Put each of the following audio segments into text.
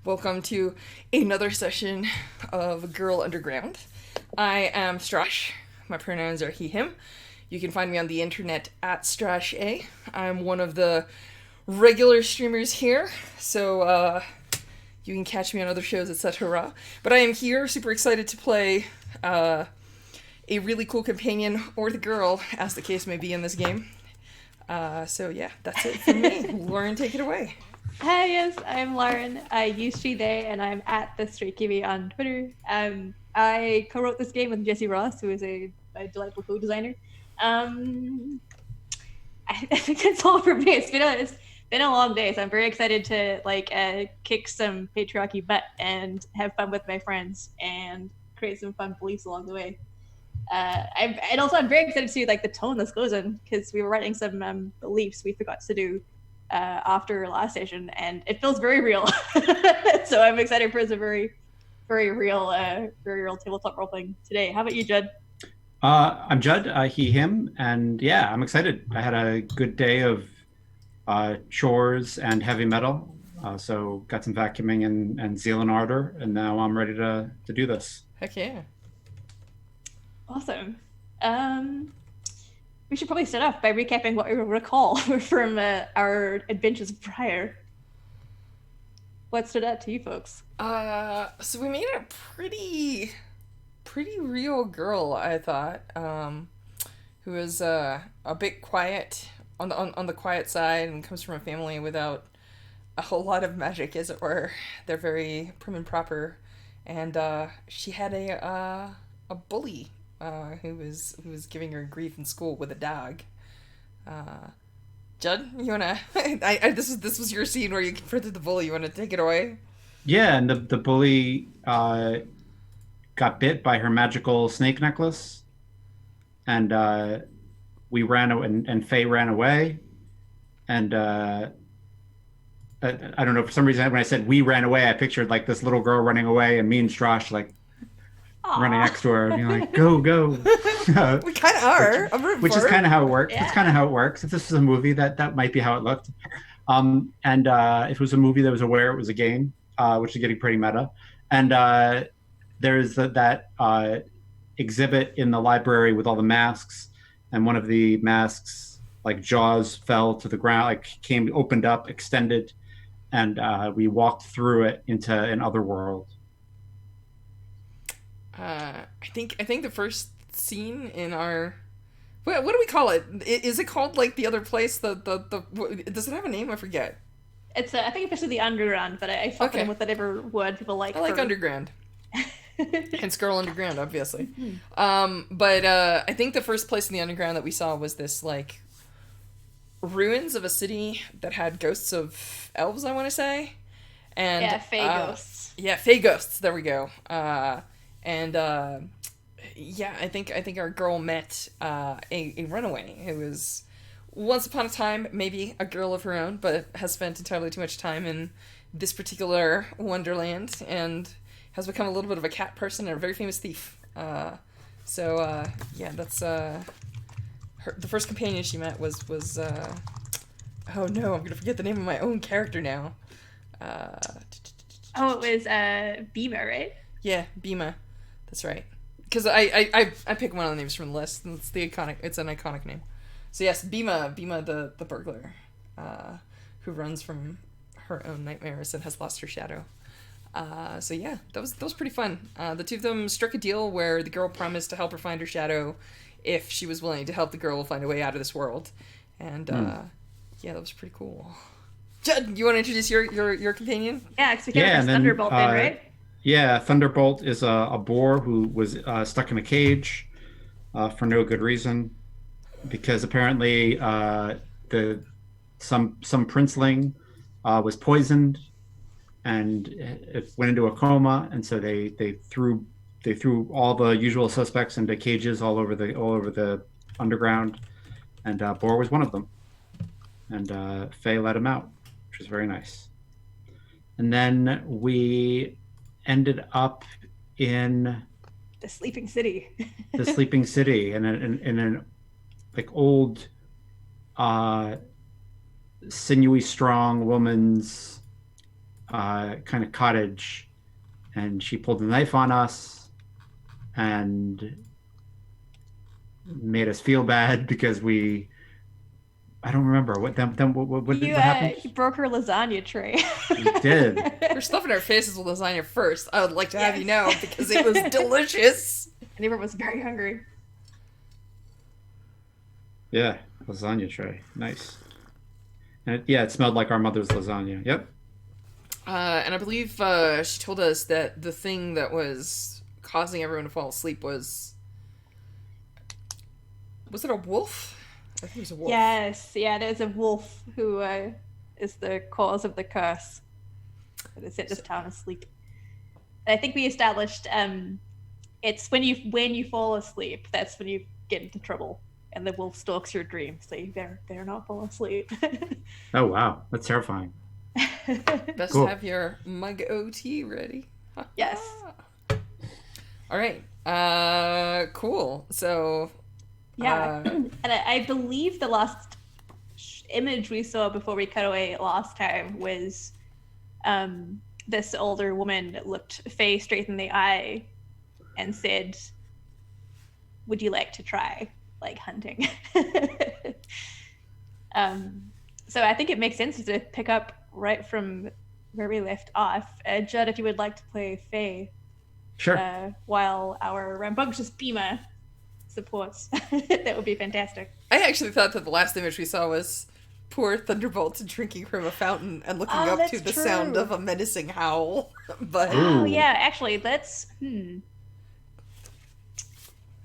Welcome to another session of Girl Underground. I am Strash. My pronouns are he, him. You can find me on the internet at StrashA. I'm one of the regular streamers here, so you can catch me on other shows, etc. But I am here, super excited to play a really cool companion, or the girl, as the case may be in this game. So yeah, that's it for me. Lauren, take it away. Hi, yes, I'm Lauren. I use she, they, and I'm at the Straight Kiwi on Twitter. I co-wrote this game with Jesse Ross, who is a delightful co-designer. Um, I think that's all for me. It's been a long day, so I'm very excited to kick some patriarchy butt and have fun with my friends and create some fun beliefs along the way. I'm very excited to see the tone this goes in, because we were writing some beliefs we forgot to do after last station, and it feels very real. So I'm excited for some very real tabletop role playing today. How about you, Judd? I'm Judd, he, him, and yeah, I'm excited. I had a good day of chores and heavy metal, so got some vacuuming and zeal and ardor, and now I'm ready to do this. Heck yeah. Awesome. We should probably start off by recapping what we recall from our adventures prior. What stood out to you folks? So we made a pretty real girl, I thought, who is a bit quiet on the quiet side and comes from a family without a whole lot of magic, as it were. They're very prim and proper, and she had a bully who was giving her grief in school with a dog. Judd, you wanna? This was your scene where you confronted the bully. You wanna take it away? Yeah, and the bully got bit by her magical snake necklace, and we ran and Faye ran away, and I don't know, for some reason when I said we ran away, I pictured like this little girl running away and me and Strash running next to her and being like, go. We kind of are. Which is kind of how it works. Yeah. It's kind of how it works. If this was a movie, that might be how it looked. And if it was a movie that was aware it was a game, which is getting pretty meta. And there's that exhibit in the library with all the masks, and one of the masks, like jaws, fell to the ground, opened up, extended, and we walked through it into an other world. I think the first scene in our what do we call it? Is it called like the other place? The does it have a name? I forget. It's I think officially the underground, but I fuck them with whatever word people like. I like underground. Hence Girl Underground, obviously. Mm-hmm. But I think the first place in the underground that we saw was this like ruins of a city that had ghosts of elves, I want to say. And yeah, Fey ghosts. Yeah, Fey ghosts. There we go. And yeah, I think our girl met a runaway who was once upon a time maybe a girl of her own, but has spent entirely too much time in this particular wonderland and has become a little bit of a cat person and a very famous thief. So yeah, that's the first companion she met was oh no, I'm gonna forget the name of my own character now. Oh, it was Bima, right? Yeah, Bima. That's right. Because I picked one of the names from the list. And it's an iconic name. So yes, Bima the burglar, who runs from her own nightmares and has lost her shadow. So yeah, that was pretty fun. The two of them struck a deal where the girl promised to help her find her shadow if she was willing to help the girl find a way out of this world. And yeah, that was pretty cool. Judd, you want to introduce your companion? Yeah, because we came up with Thunderbolt then, right? Yeah, Thunderbolt is a boar who was stuck in a cage for no good reason, because apparently some princeling was poisoned and it went into a coma, and so they threw all the usual suspects into cages all over the underground, and Boar was one of them, and Faye let him out, which was very nice. And then we ended up in the Sleeping City. The Sleeping City, in an like old, sinewy, strong woman's kind of cottage, and she pulled a knife on us and made us feel bad because I don't remember what You happened. you broke her lasagna tray. You did. We're stuffing our faces with lasagna first. I would like to have you know Yes. because it was delicious. And everyone was very hungry. Yeah, lasagna tray. Nice. And it smelled like our mother's lasagna. Yep. And I believe she told us that the thing that was causing everyone to fall asleep was it a wolf? I think it was a wolf. Yes, yeah, there's a wolf who is the cause of the curse that has set this town asleep. And I think we established it's when you fall asleep, that's when you get into trouble, and the wolf stalks your dreams, so you better not fall asleep. Oh wow, that's terrifying. Best Cool. have your mug OT ready. Yes. All right. Cool. So Yeah, and I believe the last image we saw before we cut away last time was this older woman that looked Faye straight in the eye and said, "Would you like to try like hunting?" So I think it makes sense to pick up right from where we left off. Judd, if you would like to play Faye, Sure. while our rambunctious Bima supports, that would be fantastic. I actually thought that the last image we saw was poor Thunderbolt drinking from a fountain and looking Oh, up to that's the sound true. of a menacing howl. But Ooh. Oh yeah, actually, let's.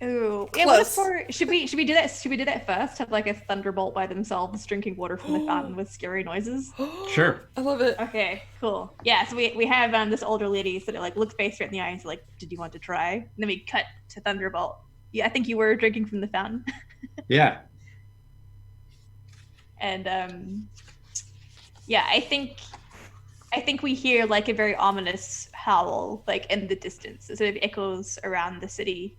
Ooh, yeah. What if Close. should we do that? Should we do that first? Have like a thunderbolt by themselves drinking water from the fountain with scary noises. Sure. I love it. Okay, cool. Yeah, so we have this older lady sort of like looks Faye straight in the eye and is like, "Did you want to try?" And then we cut to Thunderbolt. Yeah, I think you were drinking from the fountain, Yeah. and yeah, I think we hear like a very ominous howl like in the distance. It sort of echoes around the city,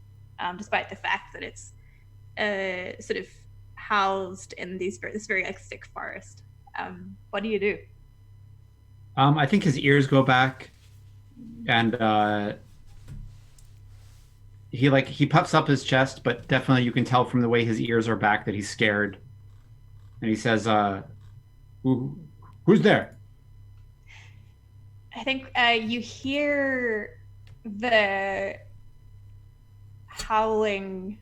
despite the fact that it's sort of housed in this very like thick forest. What do you do? I think his ears go back, and he puffs up his chest, but definitely you can tell from the way his ears are back that he's scared. And he says, "Who's there?" I think you hear the howling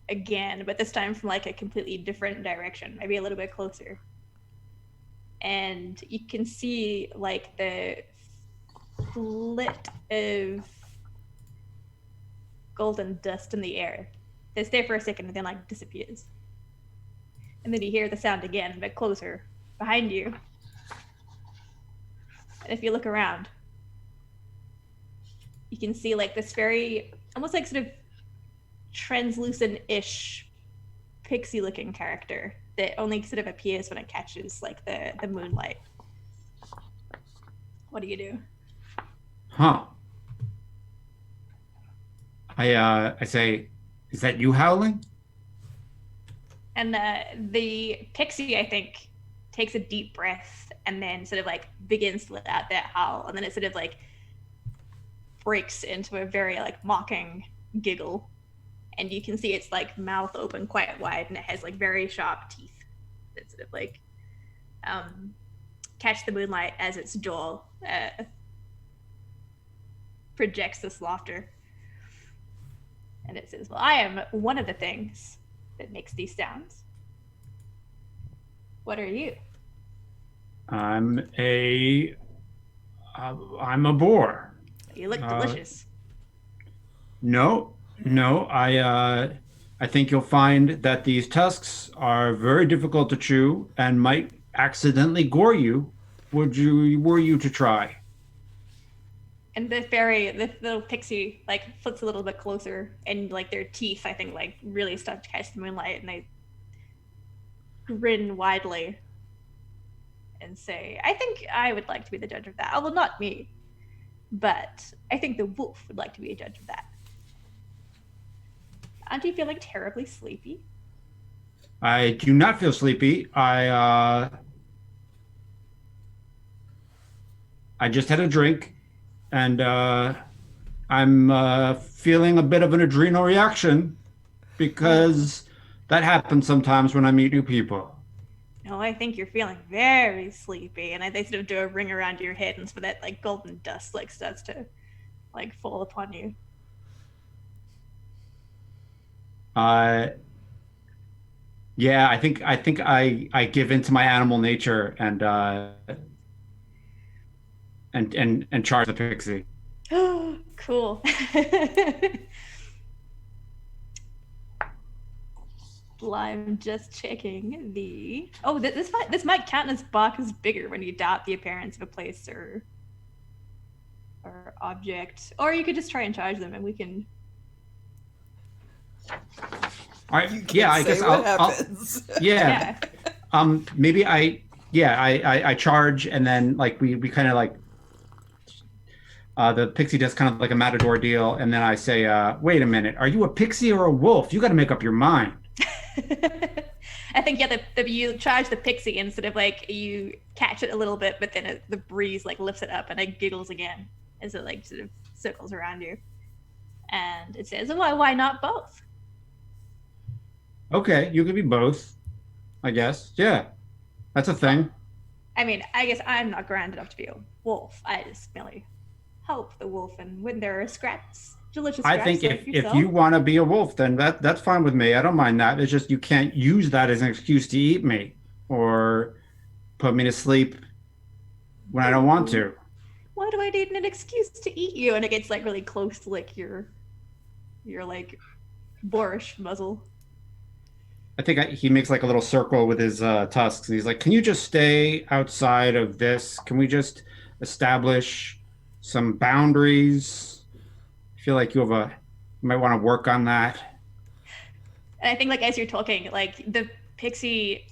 again, but this time from like a completely different direction, maybe a little bit closer. And you can see like the flit of golden dust in the air. It's there for a second and then like disappears. And then you hear the sound again, but closer, behind you. And if you look around, you can see like this very, almost like sort of translucent-ish pixie-looking character that only sort of appears when it catches like the moonlight. What do you do? Huh. I say, "Is that you howling?" And the pixie, I think, takes a deep breath and then sort of like begins to let out that howl, and then it sort of like breaks into a very like mocking giggle, and you can see its like mouth open quite wide, and it has like very sharp teeth that sort of like catch the moonlight as its jaw projects this laughter. And it says, "Well, I am one of the things that makes these sounds. What are you?" I'm a boar. You look delicious. No, I think you'll find that these tusks are very difficult to chew and might accidentally gore you. Were you to try? And the little pixie like flits a little bit closer, and like their teeth, I think, like really start to catch the moonlight, and they grin widely and say, "I think I would like to be the judge of that. Oh, well, not me, but I think the wolf would like to be a judge of that. Aren't you feeling terribly sleepy?" I do not feel sleepy. I just had a drink, and I'm feeling a bit of an adrenal reaction because that happens sometimes when I meet new people. No, I think you're feeling very sleepy, and they sort of do a ring around your head, and so that like golden dust like starts to like fall upon you. Uh, yeah, I think I give into my animal nature and charge the pixie. Cool. I'm just checking the. Oh, this might count as bark as bigger when you doubt the appearance of a place or object, or you could just try and charge them, and we can. All right, yeah, I guess what I'll happens. yeah. Maybe I charge, and then like we kind of like the pixie does kind of like a matador deal, and then I say, wait a minute, are you a pixie or a wolf? You got to make up your mind. I think you charge the pixie instead of like you catch it a little bit, but then the breeze like lifts it up and it giggles again as it like sort of circles around you, and it says, why not both? Okay, you could be both, I guess. Yeah, that's a thing. I mean, I guess I'm not grand enough to be a wolf. I just merely help the wolf, and when there are scraps, delicious I scraps think like if yourself. you want to be a wolf, then that's fine with me. I don't mind that. It's just you can't use that as an excuse to eat me or put me to sleep when I don't want to. Why do I need an excuse to eat you? And it gets like really close to like your like boorish muzzle. I think he makes like a little circle with his tusks, and he's like, "Can you just stay outside of this? Can we just establish some boundaries? I feel like you might want to work on that." And I think like as you're talking, like the pixie's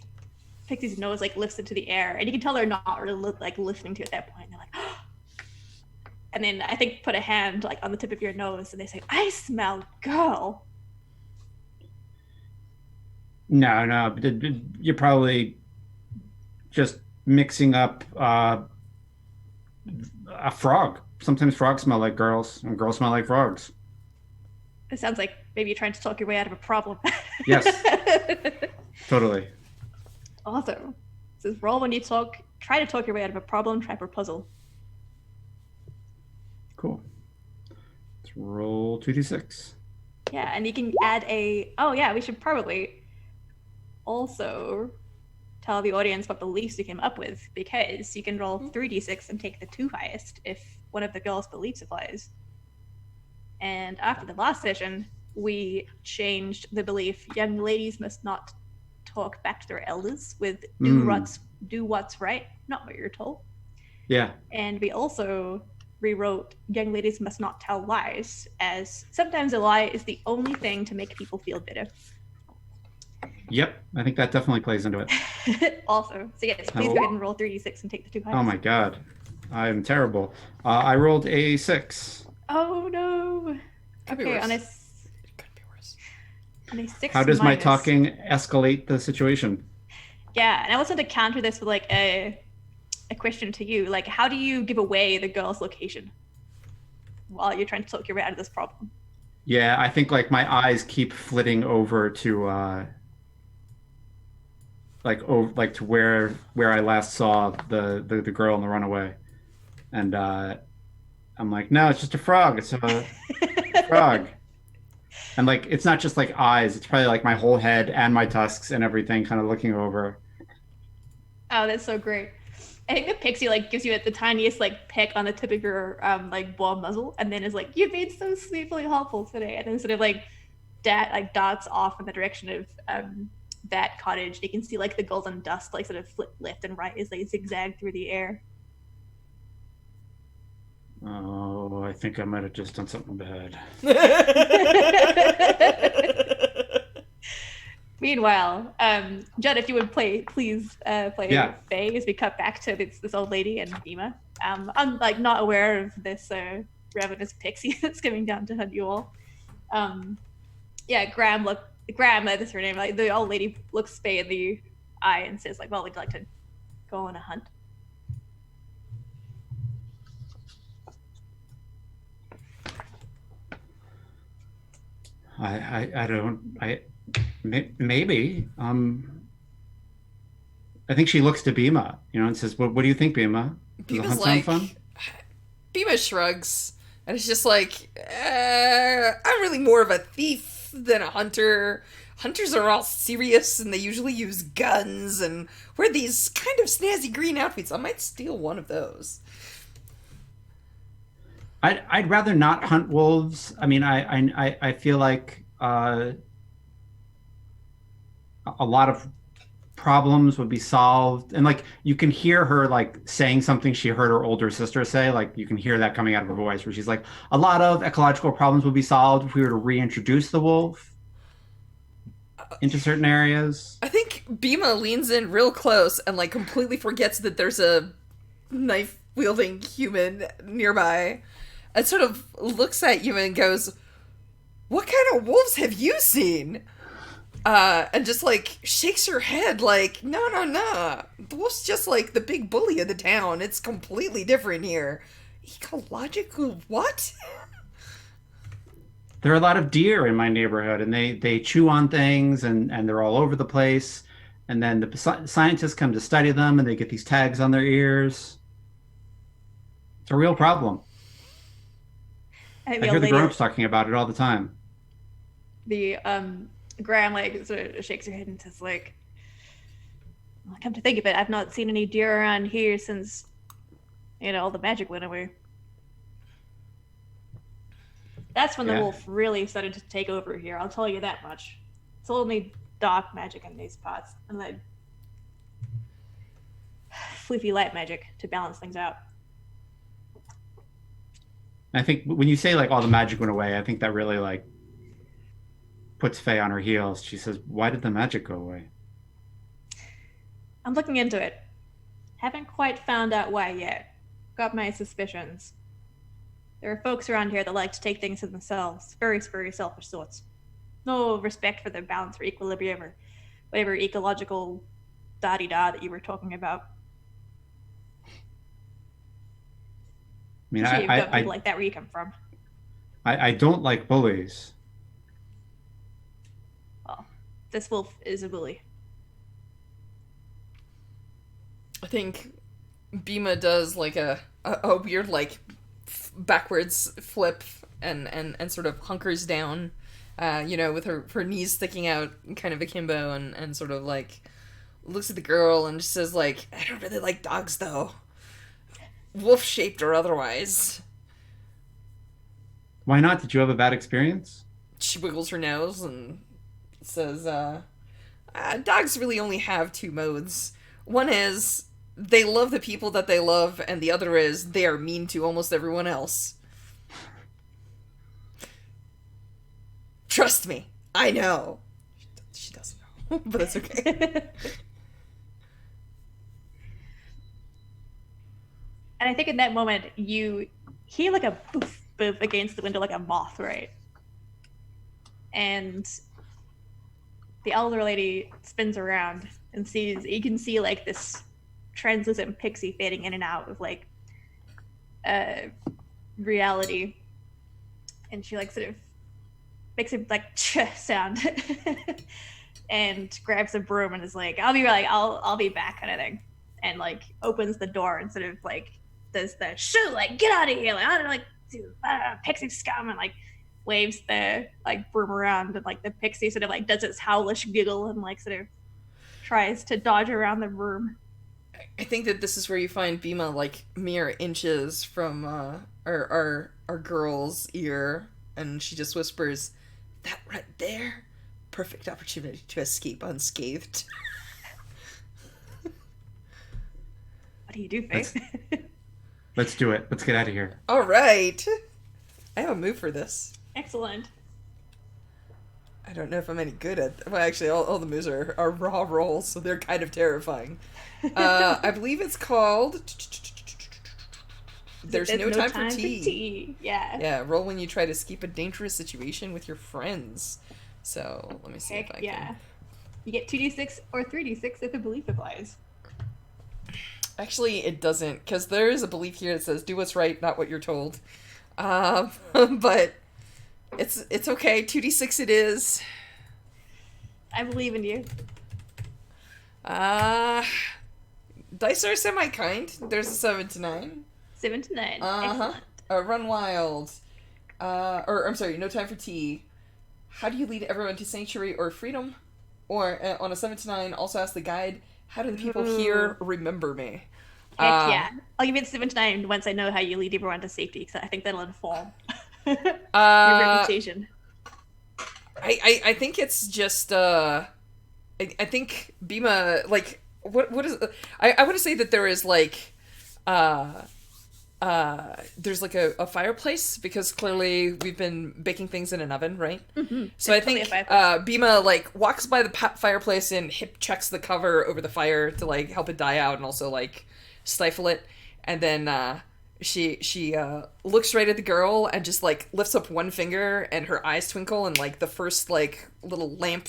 nose like lifts into the air, and you can tell they're not really like listening to it at that point. They're like, and then I think put a hand like on the tip of your nose, and they say, "I smell girl." No, you're probably just mixing up a frog. Sometimes frogs smell like girls, and girls smell like frogs. It sounds like maybe you're trying to talk your way out of a problem. Yes, totally. Awesome. It says roll when you try to talk your way out of a problem, trap, or puzzle. Cool. Let's roll 2d6. Yeah, and you can add we should probably also tell the audience what beliefs you came up with, because you can roll 3d6 and take the 2 highest if one of the girls' beliefs applies. And after the last session, we changed the belief young ladies must not talk back to their elders with do what's right, not what you're told. Yeah. And we also rewrote young ladies must not tell lies, as sometimes a lie is the only thing to make people feel better. Yep, I think that definitely plays into it. Also, so yes, please go ahead and roll 3d6 and take the 2 highest. Oh my god, I'm terrible. I rolled a 6. Oh no. Could be Okay, worse. on a It could be worse. on a 6 How does my minus. talking escalate the situation? Yeah, and I wanted to counter this with like a question to you. Like, how do you give away the girl's location while you're trying to talk your way out of this problem? Yeah, I think like my eyes keep flitting over to to where I last saw the girl in the runaway, and I'm like, no, it's just a frog. It's a frog. And like it's not just like eyes, it's probably like my whole head and my tusks and everything kind of looking over. Oh, that's so great. I think the pixie like gives you the tiniest like peck on the tip of your like ball muzzle, and then is like, you've been so sweetly helpful today, and then sort of like dots off in the direction of that cottage. You can see like the golden dust like sort of flip left and right as they zigzag through the air. Oh, I think I might have just done something bad. Meanwhile, Judd, if you would please play Yeah. Faye as we cut back to this old lady and Dima. I'm like not aware of this ravenous pixie that's coming down to hunt you all. Graham, that's her name. Like the old lady looks Faye in the eye and says, like, "Well, would you like to go on a hunt?" I don't. Maybe. I think she looks to Bima, and says, "What do you think, Bima? Does the Bima's hunt sound like, fun?" Bima shrugs, and it's just like, I'm really more of a thief than a hunter. Hunters are all serious, and they usually use guns and wear these kind of snazzy green outfits. I might steal one of those. I'd rather not hunt wolves. I mean, I feel like a lot of problems would be solved, and like you can hear her like saying something she heard her older sister say. Like you can hear that coming out of her voice, where she's like, a lot of ecological problems would be solved if we were to reintroduce the wolf into certain areas. I think Bima leans in real close and like completely forgets that there's a knife wielding human nearby, and sort of looks at you and goes, "What kind of wolves have you seen?" And just like shakes her head, like, "No, no, no. The wolf's just like the big bully of the town. It's completely different here." Ecological what? There are a lot of deer in my neighborhood, and they chew on things, and they're all over the place. And then the scientists come to study them, and they get these tags on their ears. It's a real problem. I think I the hear old the lady, grown-ups talking about it all the time. the Graham like sort of shakes her head and says like, well, come to think of it, I've not seen any deer around here since all the magic went away. That's when the Yeah. wolf really started to take over here, I'll tell you that much. It's only dark magic in these parts, and then floofy light magic to balance things out. I think when you say like all the magic went away, I think that really like puts Faye on her heels. She says, "Why did the magic go away?" I'm looking into it. Haven't quite found out why yet. Got my suspicions. There are folks around here that like to take things to themselves. Very, very selfish sorts. No respect for the balance or equilibrium or whatever ecological da-di-da that you were talking about. I mean, Usually you've got people I like that where you come from. I don't like bullies. Well, this wolf is a bully. I think Bima does like a weird like backwards flip and sort of hunkers down, with her knees sticking out kind of akimbo, and sort of like looks at the girl and just says like, "I don't really like dogs though, wolf shaped or otherwise." Why not? Did you have a bad experience? She wiggles her nose and says, dogs really only have two modes. One is they love the people that they love, and the other is they are mean to almost everyone else. Trust me, I know. She doesn't know, but it's okay. And I think in that moment, you hear like a poof, poof against the window like a moth, right? And the elder lady spins around and you can see like this translucent pixie fading in and out of like reality. And she like sort of makes a like ch sound and grabs a broom and is like, I'll be back kind of thing. And like opens the door and sort of like does the shoo, like get out of here, like I don't like pixie scum, and like waves the like broom around, and like the pixie sort of like does its howlish giggle and like sort of tries to dodge around the broom. I think that this is where you find Bima like mere inches from our girl's ear, and she just whispers, "That right there, perfect opportunity to escape unscathed." What do you do, Faith? Let's do it. Let's get out of here. All right, I have a move for this. Excellent. I don't know if I'm any good at. Well, actually, all the moves are raw rolls, so they're kind of terrifying. I believe it's called. There's no time for tea. Yeah. Yeah, roll when you try to escape a dangerous situation with your friends. So let me see if I can. You get 2d6 or 3d6 if a belief applies. Actually, it doesn't, because there is a belief here that says do what's right, not what you're told. But It's okay. 2d6 it is. I believe in you. Uh Dice are semi-kind. There's a 7 to 9. 7 to 9. Uh-huh. Excellent. Run wild. Or I'm sorry, no time for tea. How do you lead everyone to sanctuary or freedom? Or on a 7 to 9, also ask the guide, how do the people here remember me? Heck yeah. I'll give you the 7 to 9 once I know how you lead everyone to safety, because I think that'll inform your reputation. I think it's just I think Bhima, like, what is I want to say that there is like there's like a fireplace, because clearly we've been baking things in an oven, right? Mm-hmm. So I think Bhima like walks by the fireplace and hip checks the cover over the fire to like help it die out and also like stifle it, and then she looks right at the girl and just like lifts up one finger, and her eyes twinkle, and like the first like little lamp,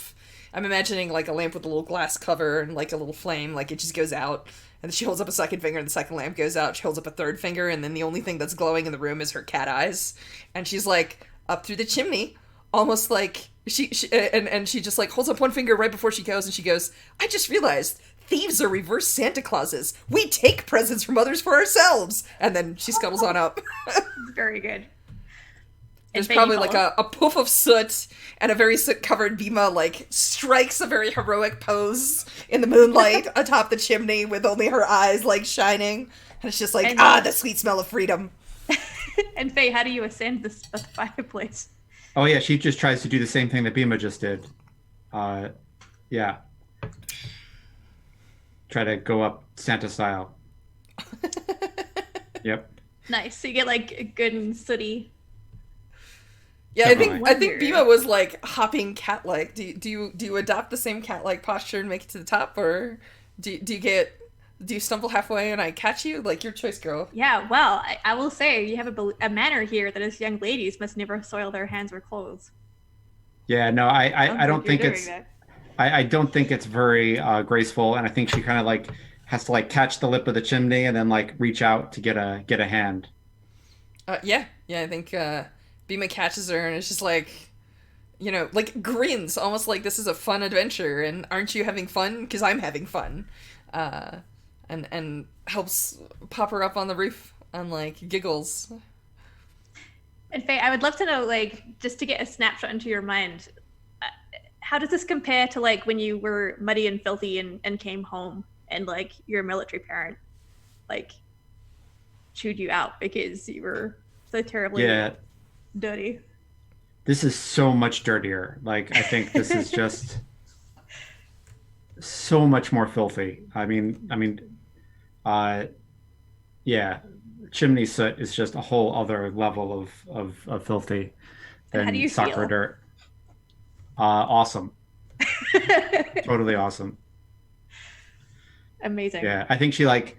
I'm imagining like a lamp with a little glass cover and like a little flame, like it just goes out. And then she holds up a second finger, and the second lamp goes out. She holds up a third finger, and then the only thing that's glowing in the room is her cat eyes. And she's like up through the chimney, almost like she just like holds up one finger right before she goes, and she goes, "I just realized thieves are reverse Santa Clauses. We take presents from others for ourselves." And then she scuttles on up. Very good. There's probably like a poof of soot, and a very soot-covered Bhima like strikes a very heroic pose in the moonlight atop the chimney with only her eyes like shining. And it's just like, the sweet smell of freedom. And Faye, how do you ascend the fireplace? Oh yeah, she just tries to do the same thing that Bhima just did. Yeah. Try to go up Santa style. Yep. Nice. So you get like good and sooty. Yeah, I think Bhima was like hopping cat-like. Do you adopt the same cat-like posture and make it to the top, or do you stumble halfway and I catch you? Like, your choice, girl. Yeah, well, I will say you have a manner here that as young ladies must never soil their hands or clothes. Yeah, no, I don't think it's I don't think it's very graceful, and I think she kind of like has to like catch the lip of the chimney and then like reach out to get a hand. Yeah, I think Bhima catches her and it's just like, you know, like grins, almost like this is a fun adventure, and aren't you having fun? Because I'm having fun, and helps pop her up on the roof and like giggles. And Faye, I would love to know, like, just to get a snapshot into your mind, how does this compare to like when you were muddy and filthy and came home and like your military parent like chewed you out because you were so terribly dirty? This is so much dirtier. Like, I think this is just so much more filthy. I mean, yeah, chimney soot is just a whole other level of filthy than soccer dirt. Awesome. Totally awesome. Amazing. Yeah, I think she like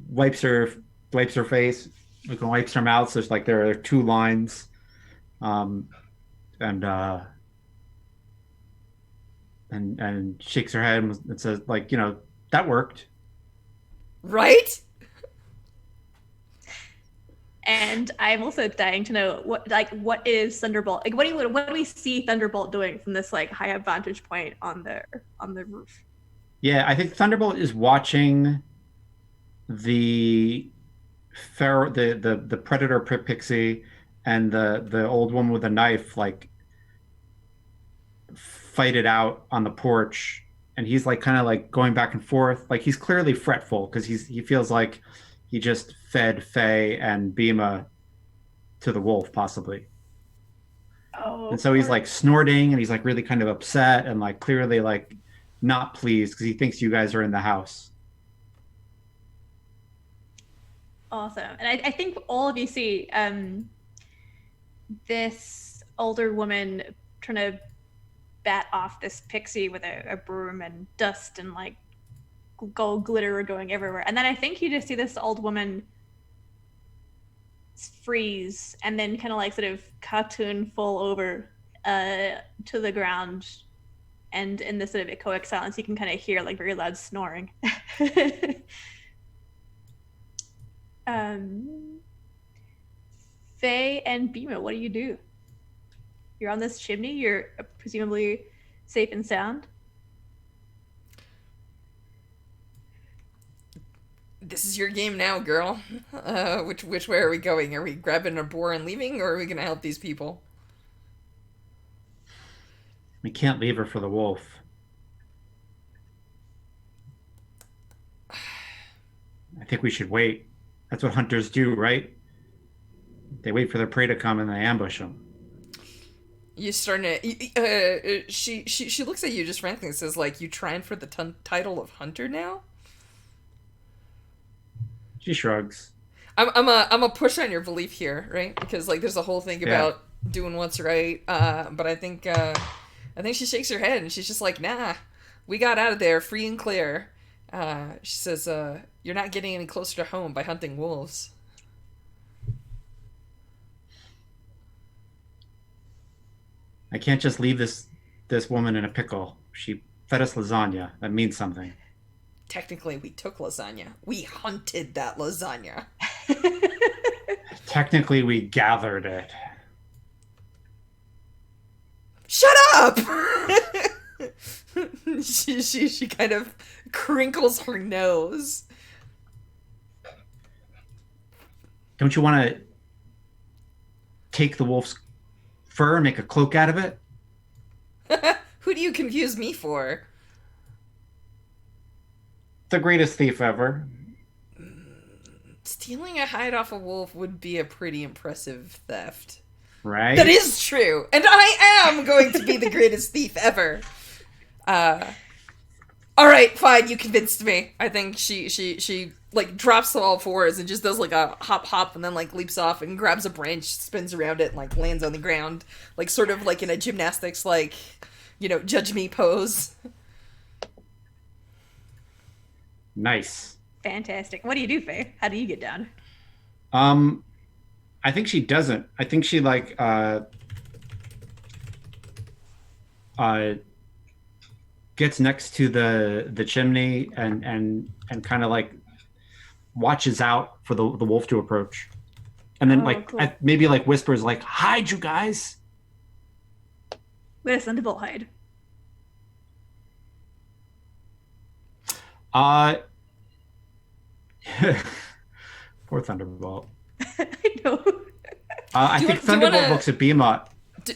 wipes her face, like wipes her mouth. So there's like there are two lines, and shakes her head and says, like, you know, that worked. Right? And I'm also dying to know what is Thunderbolt? Like, what do we see Thunderbolt doing from this like high up vantage point on the roof? Yeah, I think Thunderbolt is watching the predator pixie and the old woman with a knife like fight it out on the porch, and he's like kind of like going back and forth. Like, he's clearly fretful because he feels like he just fed Faye and Bhima to the wolf, possibly. Oh. And so he's like snorting, and he's like really kind of upset and like clearly like not pleased because he thinks you guys are in the house. Awesome. And I think all of you see this older woman trying to bat off this pixie with a broom, and dust and like gold glitter going everywhere. And then I think you just see this old woman freeze and then kind of like sort of cartoon fall over to the ground. And in this sort of echoic silence, you can kind of hear like very loud snoring. Faye and Bima, what do? You're on this chimney. You're presumably safe and sound. This is your game now, girl. Which way are we going? Are we grabbing a boar and leaving, or are we gonna help these people? We can't leave her for the wolf. I think we should wait. That's what hunters do, right? They wait for their prey to come and they ambush them. You starting to? She looks at you just frankly and says, like, you trying for the title of hunter now? She shrugs. I'm a push on your belief here, right? Because like there's a whole thing about doing what's right. But I think she shakes her head and she's just like, nah, we got out of there free and clear. She says, you're not getting any closer to home by hunting wolves. I can't just leave this woman in a pickle. She fed us lasagna. That means something. Technically, we took lasagna. We hunted that lasagna. Technically, we gathered it. Shut up! she kind of crinkles her nose. Don't you want to take the wolf's fur and make a cloak out of it? Who do you confuse me for? The greatest thief ever. Stealing a hide off a wolf would be a pretty impressive theft. Right? That is true. And I am going to be the greatest thief ever. Alright, fine, you convinced me. I think she like drops to all fours and just does like a hop and then like leaps off and grabs a branch, spins around it and like lands on the ground. Like sort of like in a gymnastics like, judge me pose. Nice. Fantastic. What do, Faye? How do you get down? I think she doesn't. I think she like gets next to the chimney and kind of like watches out for the wolf to approach, and then cool. maybe like whispers like, "Hide, you guys." Where does Thunderbolt hide? Poor Thunderbolt. I know. I think Thunderbolt looks at Bima.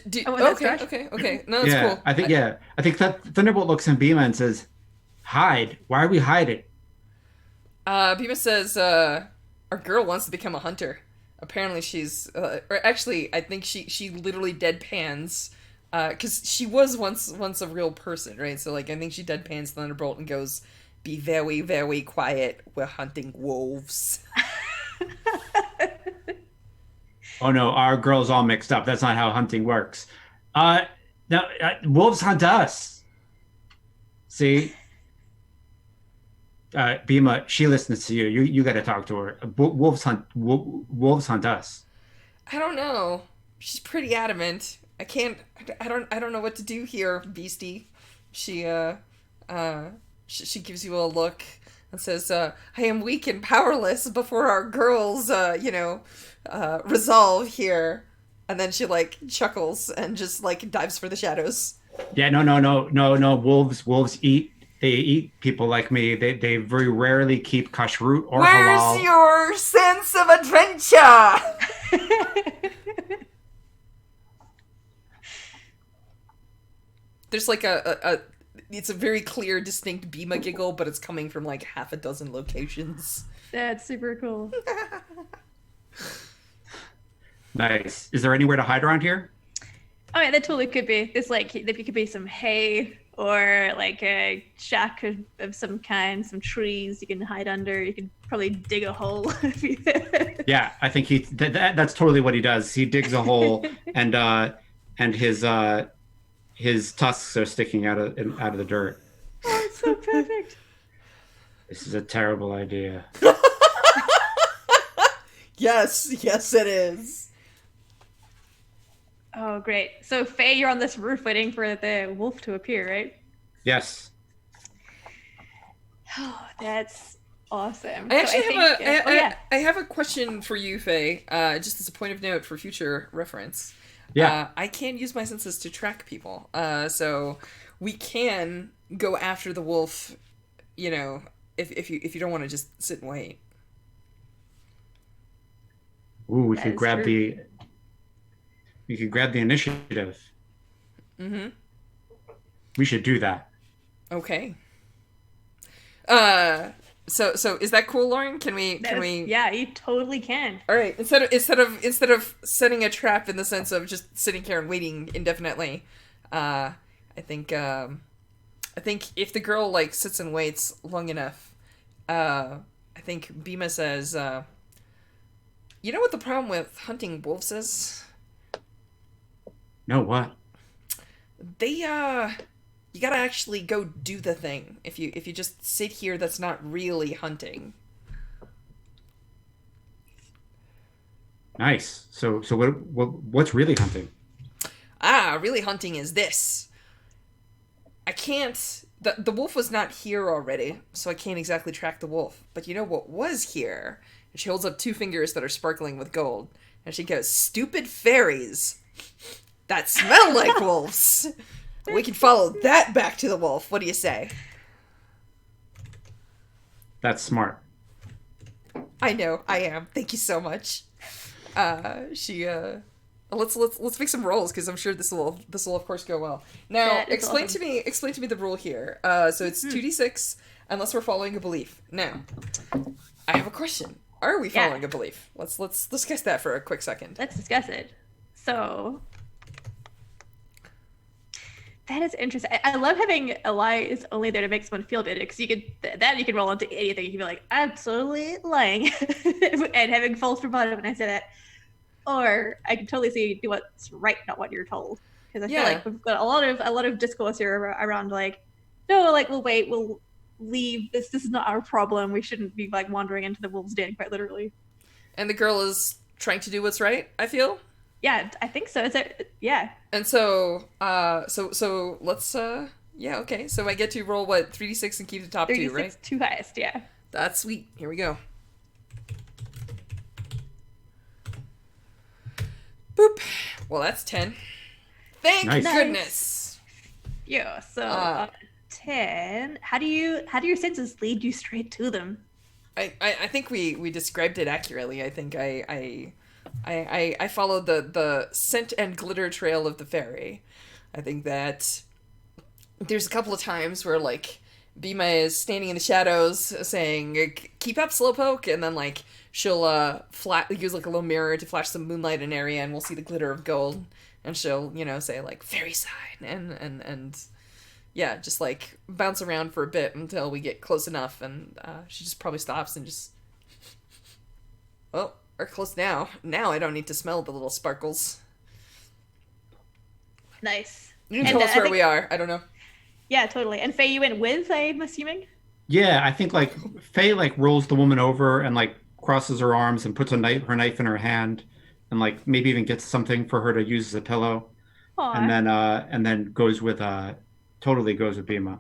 Okay. No, that's cool. I think Thunderbolt looks at Bima and says, "Hide. Why are we hiding?" Bima says, "Our girl wants to become a hunter. Apparently, she's, or actually, I think she literally deadpans, because she was once a real person, right? So like, I think she deadpans Thunderbolt and goes, 'Be very, very quiet. We're hunting wolves.'" Oh no, our girl's all mixed up. That's not how hunting works. Now, wolves hunt us. See? Bima, she listens to you. You got to talk to her. Wolves hunt us. I don't know. She's pretty adamant. I don't know what to do here, beastie. She gives you a look and says, "I am weak and powerless before our girls, resolve here." And then she like chuckles and just like dives for the shadows. Yeah, no. Wolves eat. They eat people like me. They very rarely keep kashrut or halal. Where's your sense of adventure? There's like it's a very clear, distinct Bima giggle, but it's coming from like half a dozen locations. That's super cool. Nice. Is there anywhere to hide around here? Oh yeah, that totally could be. There's like, there could be some hay or like a shack of some kind, some trees you can hide under. You can probably dig a hole. Yeah, I think that's totally what he does. He digs a hole and his tusks are sticking out of the dirt. Oh, it's so perfect. This is a terrible idea. Yes, it is. Oh, great. So, Faye, you're on this roof waiting for the wolf to appear, right? Yes. Oh, that's Awesome. I actually yeah. I have a question for you, Faye. Just as a point of note for future reference. Yeah. I can use my senses to track people. So we can go after the wolf. You know, if you don't want to just sit and wait. Ooh, we That could is grab true. the initiative. Mm-hmm. We should do that. Okay. So is that cool, Lauren? Can we? Yeah, you totally can. All right. Instead of setting a trap in the sense of just sitting here and waiting indefinitely, I think if the girl like sits and waits long enough, I think Bima says, you know what the problem with hunting wolves is? No, what? They you gotta actually go do the thing. If you just sit here, that's not really hunting. Nice. So what's really hunting? Really hunting is this. I can't. The wolf was not here already, so I can't exactly track the wolf. But you know what was here? And she holds up two fingers that are sparkling with gold, and she goes, "Stupid fairies that smell like wolves. We can follow that back to the wolf. What do you say?" That's smart. I know, I am. Thank you so much. She let's make some rolls because I'm sure this will of course go well. Now, That is explain awesome. to me the rule here. So it's 2d6 unless we're following a belief. Now, I have a question. Are we Yeah. following a belief? Let's discuss that for a quick second. Let's discuss it. So that is interesting. I love having a lie is only there to make someone feel better because you can roll into anything. You can be like, I'm totally lying, and having false bravado when I say that. Or I can totally see do what's right, not what you're told. Because I feel Yeah. like we've got a lot of discourse here around like, no, like we'll wait, we'll leave. This is not our problem. We shouldn't be like wandering into the wolves' den, quite literally. And the girl is trying to do what's right, I feel. Yeah, I think so. Is it? Yeah. And so so let's yeah, okay. So I get to roll what 3d6 and keep the top 2, 36 right? two highest. Yeah. That's sweet. Here we go. Boop. Well, that's 10. Thank Nice. goodness. Yeah. So Uh, 10. How do your senses lead you straight to them? I think we described it accurately. I think I followed the scent and glitter trail of the fairy. I think that there's a couple of times where like Bima is standing in the shadows saying keep up slowpoke, and then like she'll use like a little mirror to flash some moonlight in an area and we'll see the glitter of gold, and she'll say like fairy sign, and yeah, just like bounce around for a bit until we get close enough, and she just probably stops and just, well, we're close now. Now I don't need to smell the little sparkles. Nice. You can And, tell us I where think- we are. I don't know. Yeah, totally. And Faye, you went with, I'm assuming? Yeah, I think like Faye like rolls the woman over and like crosses her arms and puts her knife in her hand, and like maybe even gets something for her to use as a pillow, Aw, and then totally goes with Bima.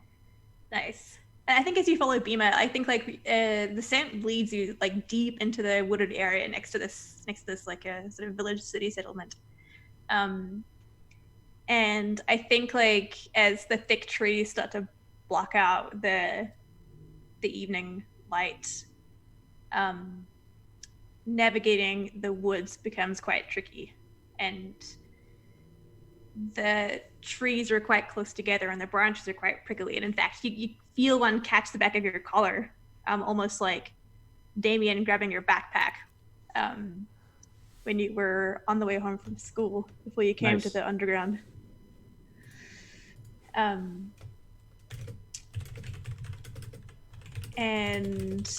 nice. And I think as you follow Bima, I think like the scent leads you like deep into the wooded area next to this like a sort of village city settlement. And I think like as the thick trees start to block out the evening light, navigating the woods becomes quite tricky, and the trees are quite close together and the branches are quite prickly, and in fact you feel one catch the back of your collar, almost like Damien grabbing your backpack when you were on the way home from school before you came to Nice. the underground. And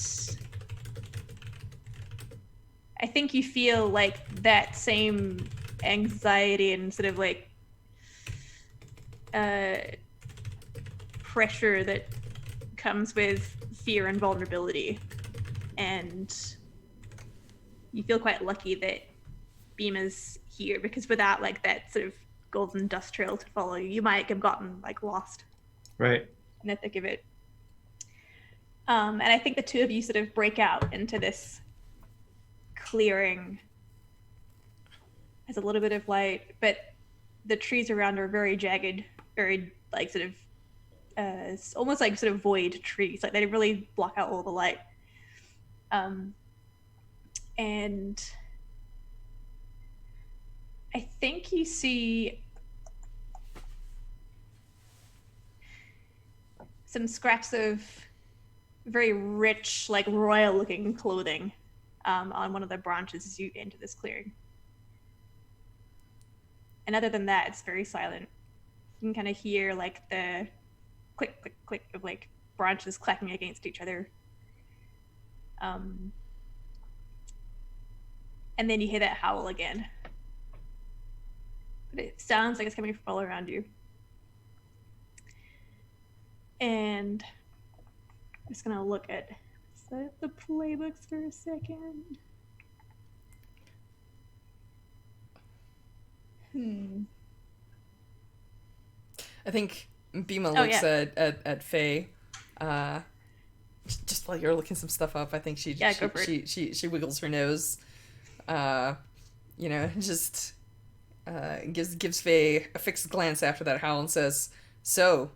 I think you feel like that same anxiety and sort of like pressure that comes with fear and vulnerability. And you feel quite lucky that Bima's here, because without like that sort of golden dust trail to follow you might have gotten like lost Right. in the thick of it. And I think the two of you sort of break out into this clearing. There's a little bit of light, but the trees around are very jagged, very like sort of it's almost like sort of void trees. Like they really block out all the light. And I think you see some scraps of very rich, like royal-looking clothing on one of the branches as you enter this clearing. And other than that, it's very silent. You can kind of hear like the click, click, click of like branches clacking against each other. And then you hear that howl again. But it sounds like it's coming from all around you. And I'm just gonna look at the playbooks for a second. I think Bima looks at Faye. Just while you're looking some stuff up, I think she wiggles her nose. Just gives Faye a fixed glance after that howl and says, "So,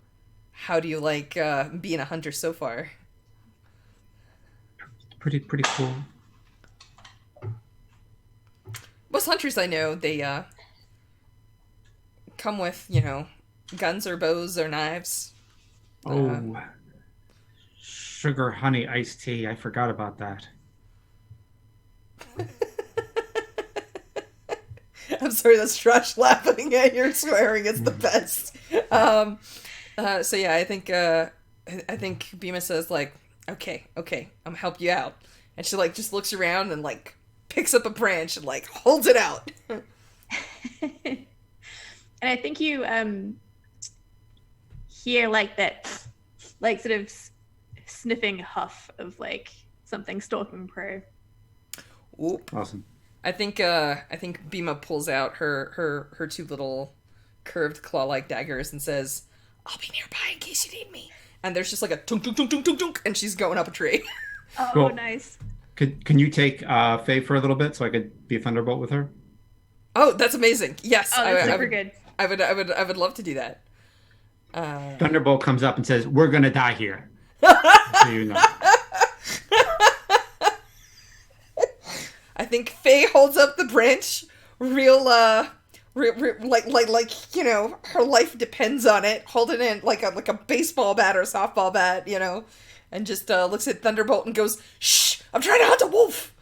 how do you like being a hunter so far?" Pretty cool. Most hunters I know, they come with, guns or bows or knives. Sugar honey iced tea. I forgot about that. I'm sorry, that's Trash laughing at your swearing. It's the best. So yeah, I think Bima says like, okay, I'm help you out, and she like just looks around and like picks up a branch and like holds it out. And I think you hear like that, like sort of sniffing huff of like something stalking prey. Oop. Awesome. I think Bima pulls out her two little curved claw-like daggers and says, "I'll be nearby in case you need me." And there's just like a tunk tunk tunk tunk tunk tunk, and she's going up a tree. Oh, cool. Nice. Can you take Faye for a little bit so I could be a thunderbolt with her? Oh, that's amazing. Yes. Oh, that's super good. I would love to do that. Thunderbolt comes up and says, "We're gonna die here." So you know. I think Faye holds up the branch, real like her life depends on it, holding it like a baseball bat or a softball bat, and just looks at Thunderbolt and goes, "Shh! I'm trying to hunt a wolf."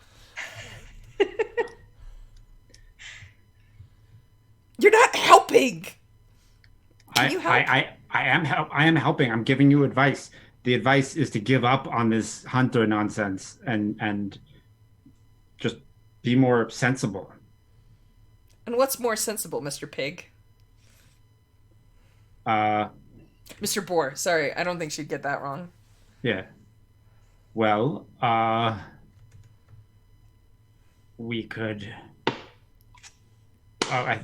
You're not helping. Can you help? I am helping. I'm giving you advice. The advice is to give up on this hunter nonsense and just be more sensible. And what's more sensible, Mr. Pig? Mr. Boar. Sorry, I don't think she'd get that wrong. Yeah. Well, we could. I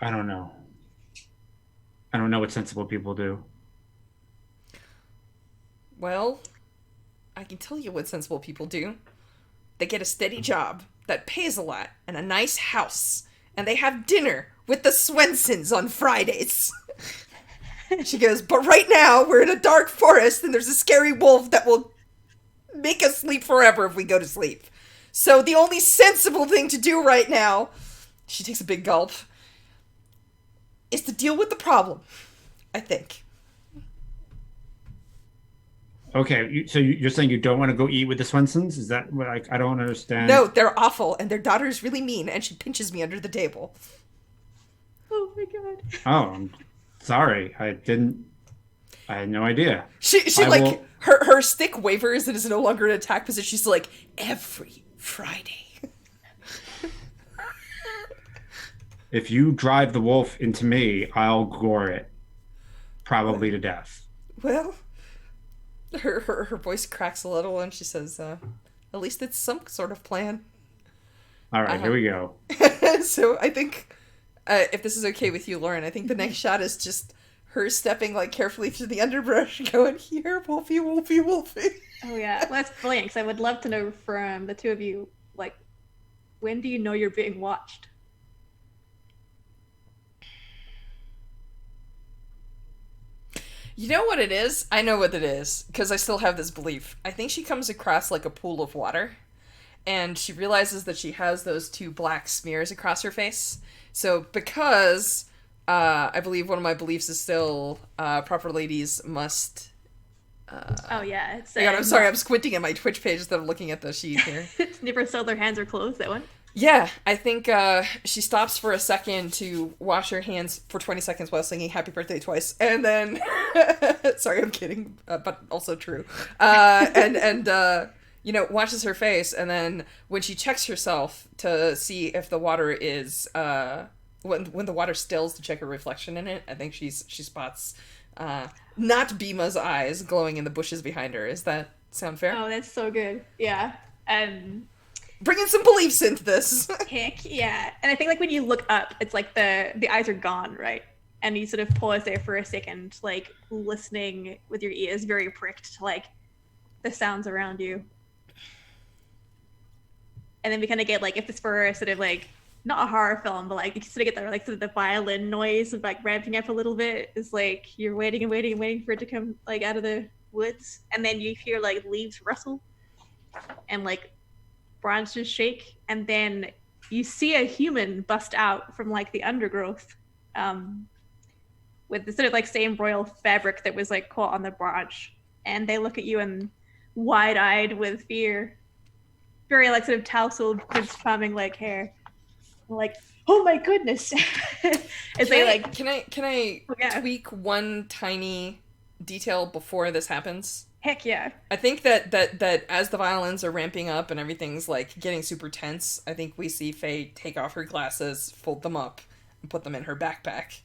don't know. I don't know what sensible people do. Well, I can tell you what sensible people do. They get a steady job that pays a lot and a nice house, and they have dinner with the Swensons on Fridays. She goes, "But right now we're in a dark forest and there's a scary wolf that will make us sleep forever if we go to sleep. So the only sensible thing to do right now," she takes a big gulp, "is to deal with the problem, I think." Okay, so you're saying you don't want to go eat with the Swensons? Is that what I don't understand? No, they're awful, and their daughter is really mean, and she pinches me under the table. Oh my god. Oh, I'm sorry. I had no idea. She her stick wavers and is no longer in attack position. She's like, "Every Friday." If you drive the wolf into me, I'll gore it. Probably to death. Well, her voice cracks a little and she says, "At least it's some sort of plan." All right, here we go. So I think if this is okay with you, Lauren, I think the next shot is just her stepping like carefully through the underbrush, going, "Here, Wolfie, Wolfie, Wolfie." Oh yeah, well, that's brilliant. Because I would love to know from the two of you, like, when do you know you're being watched? You know what it is? I know what it is, because I still have this belief. I think she comes across like a pool of water, and she realizes that she has those two black smears across her face. So, because I believe one of my beliefs is still proper ladies must. Oh yeah, it's. Hang on, I'm sorry, I'm squinting at my Twitch page instead of looking at the sheet here. Never sell their hands are closed. That one. Yeah, I think she stops for a second to wash her hands for 20 seconds while singing Happy Birthday twice, and then... sorry, I'm kidding, but also true. You know, washes her face, and then when she checks herself to see if the water is... when the water stills to check her reflection in it, I think she spots not Bima's eyes glowing in the bushes behind her. Does that sound fair? Oh, that's so good. Yeah. Bringing some beliefs into this. Heck yeah. And I think like when you look up, it's like the eyes are gone, right? And you sort of pause there for a second, like listening with your ears very pricked to like the sounds around you. And then we kind of get like, if it's for sort of like, not a horror film, but like you sort of get the like sort of the violin noise of like ramping up a little bit. It's like you're waiting and waiting and waiting for it to come like out of the woods. And then you hear like leaves rustle and like branches shake, and then you see a human bust out from like the undergrowth with the sort of like same royal fabric that was like caught on the branch, and they look at you and wide-eyed with fear, very like sort of tousled Prince Charming like hair, like, oh my goodness. Can I yeah. tweak one tiny detail before this happens? Heck yeah. I think that as the violins are ramping up and everything's like getting super tense, I think we see Faye take off her glasses, fold them up, and put them in her backpack.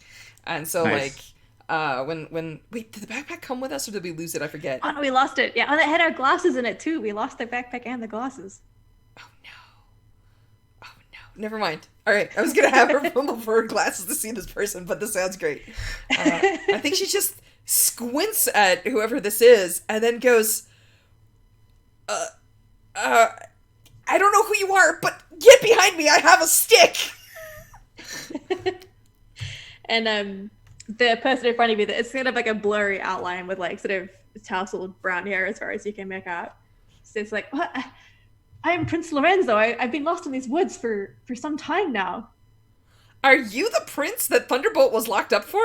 And so Nice. when wait, did the backpack come with us or did we lose it? I forget. Oh no, we lost it. Yeah, oh, it had our glasses in it too. We lost the backpack and the glasses. Oh no. Never mind. All right, I was gonna have her fumble for her glasses to see this person, but this sounds great. I think she just squints at whoever this is and then goes, I don't know who you are, but get behind me, I have a stick! And the person in front of you, it's kind of like a blurry outline with like sort of tousled brown hair as far as you can make out. So it's like, what? I am Prince Lorenzo. I've been lost in these woods for some time now. Are you the prince that Thunderbolt was locked up for?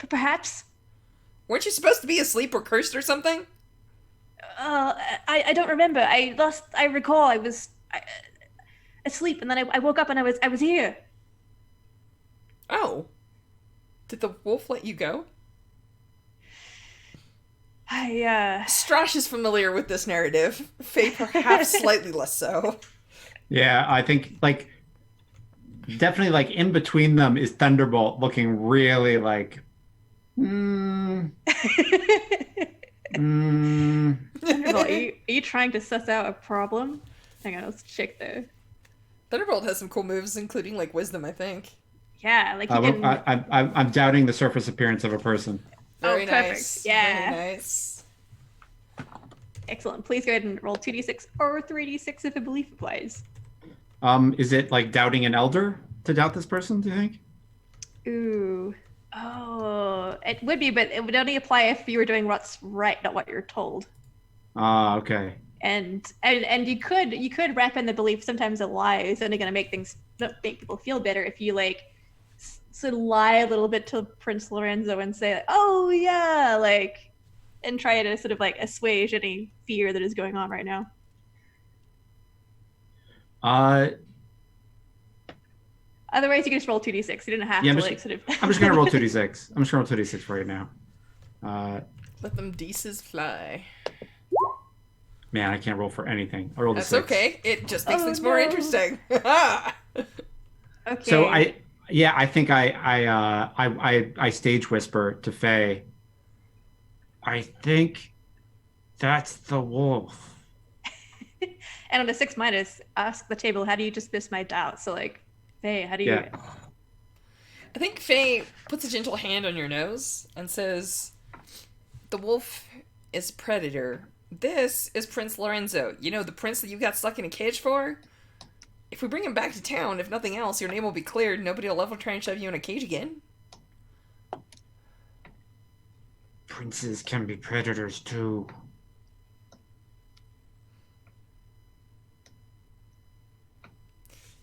Perhaps. Weren't you supposed to be asleep or cursed or something? I don't remember. I recall I was asleep, and then I woke up and I was here. Oh. Did the wolf let you go? Strash is familiar with this narrative. Faye perhaps slightly less so. Yeah, I think like definitely like in between them is Thunderbolt looking really like Thunderbolt, are you trying to suss out a problem? Hang on, let's check the Thunderbolt has some cool moves, including like wisdom, I think. Yeah, like you can... I'm doubting the surface appearance of a person. Very perfect. nice. Yeah. Very nice. Excellent. Please go ahead and roll 2d6 or 3d6 if a belief applies. Is it like doubting an elder to doubt this person, do you think? Ooh. Oh, it would be, but it would only apply if you were doing what's right, not what you're told. Ah, okay. And you could wrap in the belief sometimes a lie is only going to make people feel better if you like sort of lie a little bit to Prince Lorenzo and say, like, oh yeah, like, and try to sort of like assuage any fear that is going on right now. Otherwise, you can just roll 2d6. You didn't have to I'm just gonna roll 2d6. I'm just gonna roll 2d6 for you now. Let them Deeses fly. Man, I can't roll for anything. I rolled a That's 6. okay. It just makes things no. more interesting. Okay. So I think I stage whisper to Faye. I think that's the wolf. And on a 6-, ask the table, how do you dismiss my doubt? So like, hey, how do you? Yeah. I think Faye puts a gentle hand on your nose and says, "The wolf is predator. This is Prince Lorenzo. You know, the prince that you got stuck in a cage for? If we bring him back to town, if nothing else, your name will be cleared. Nobody will ever try and shove you in a cage again." Princes can be predators too.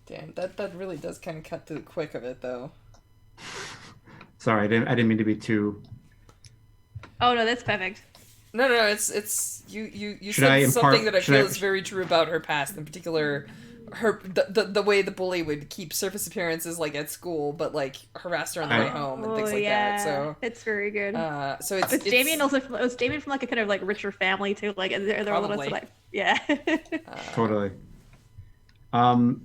Damn, that really does kind of cut to the quick of it, though. Sorry, I didn't mean to be too. Oh no, that's perfect. No, it's you Should I said something impart- that I should feel I- is very true about her past, in particular, the way the bully would keep surface appearances like at school, but like harassed her on the way home and things like that. So it's very good. so it's Damien also was Damien from like a kind of like richer family too. Like they're a little Probably. bit like yeah. Totally. Well,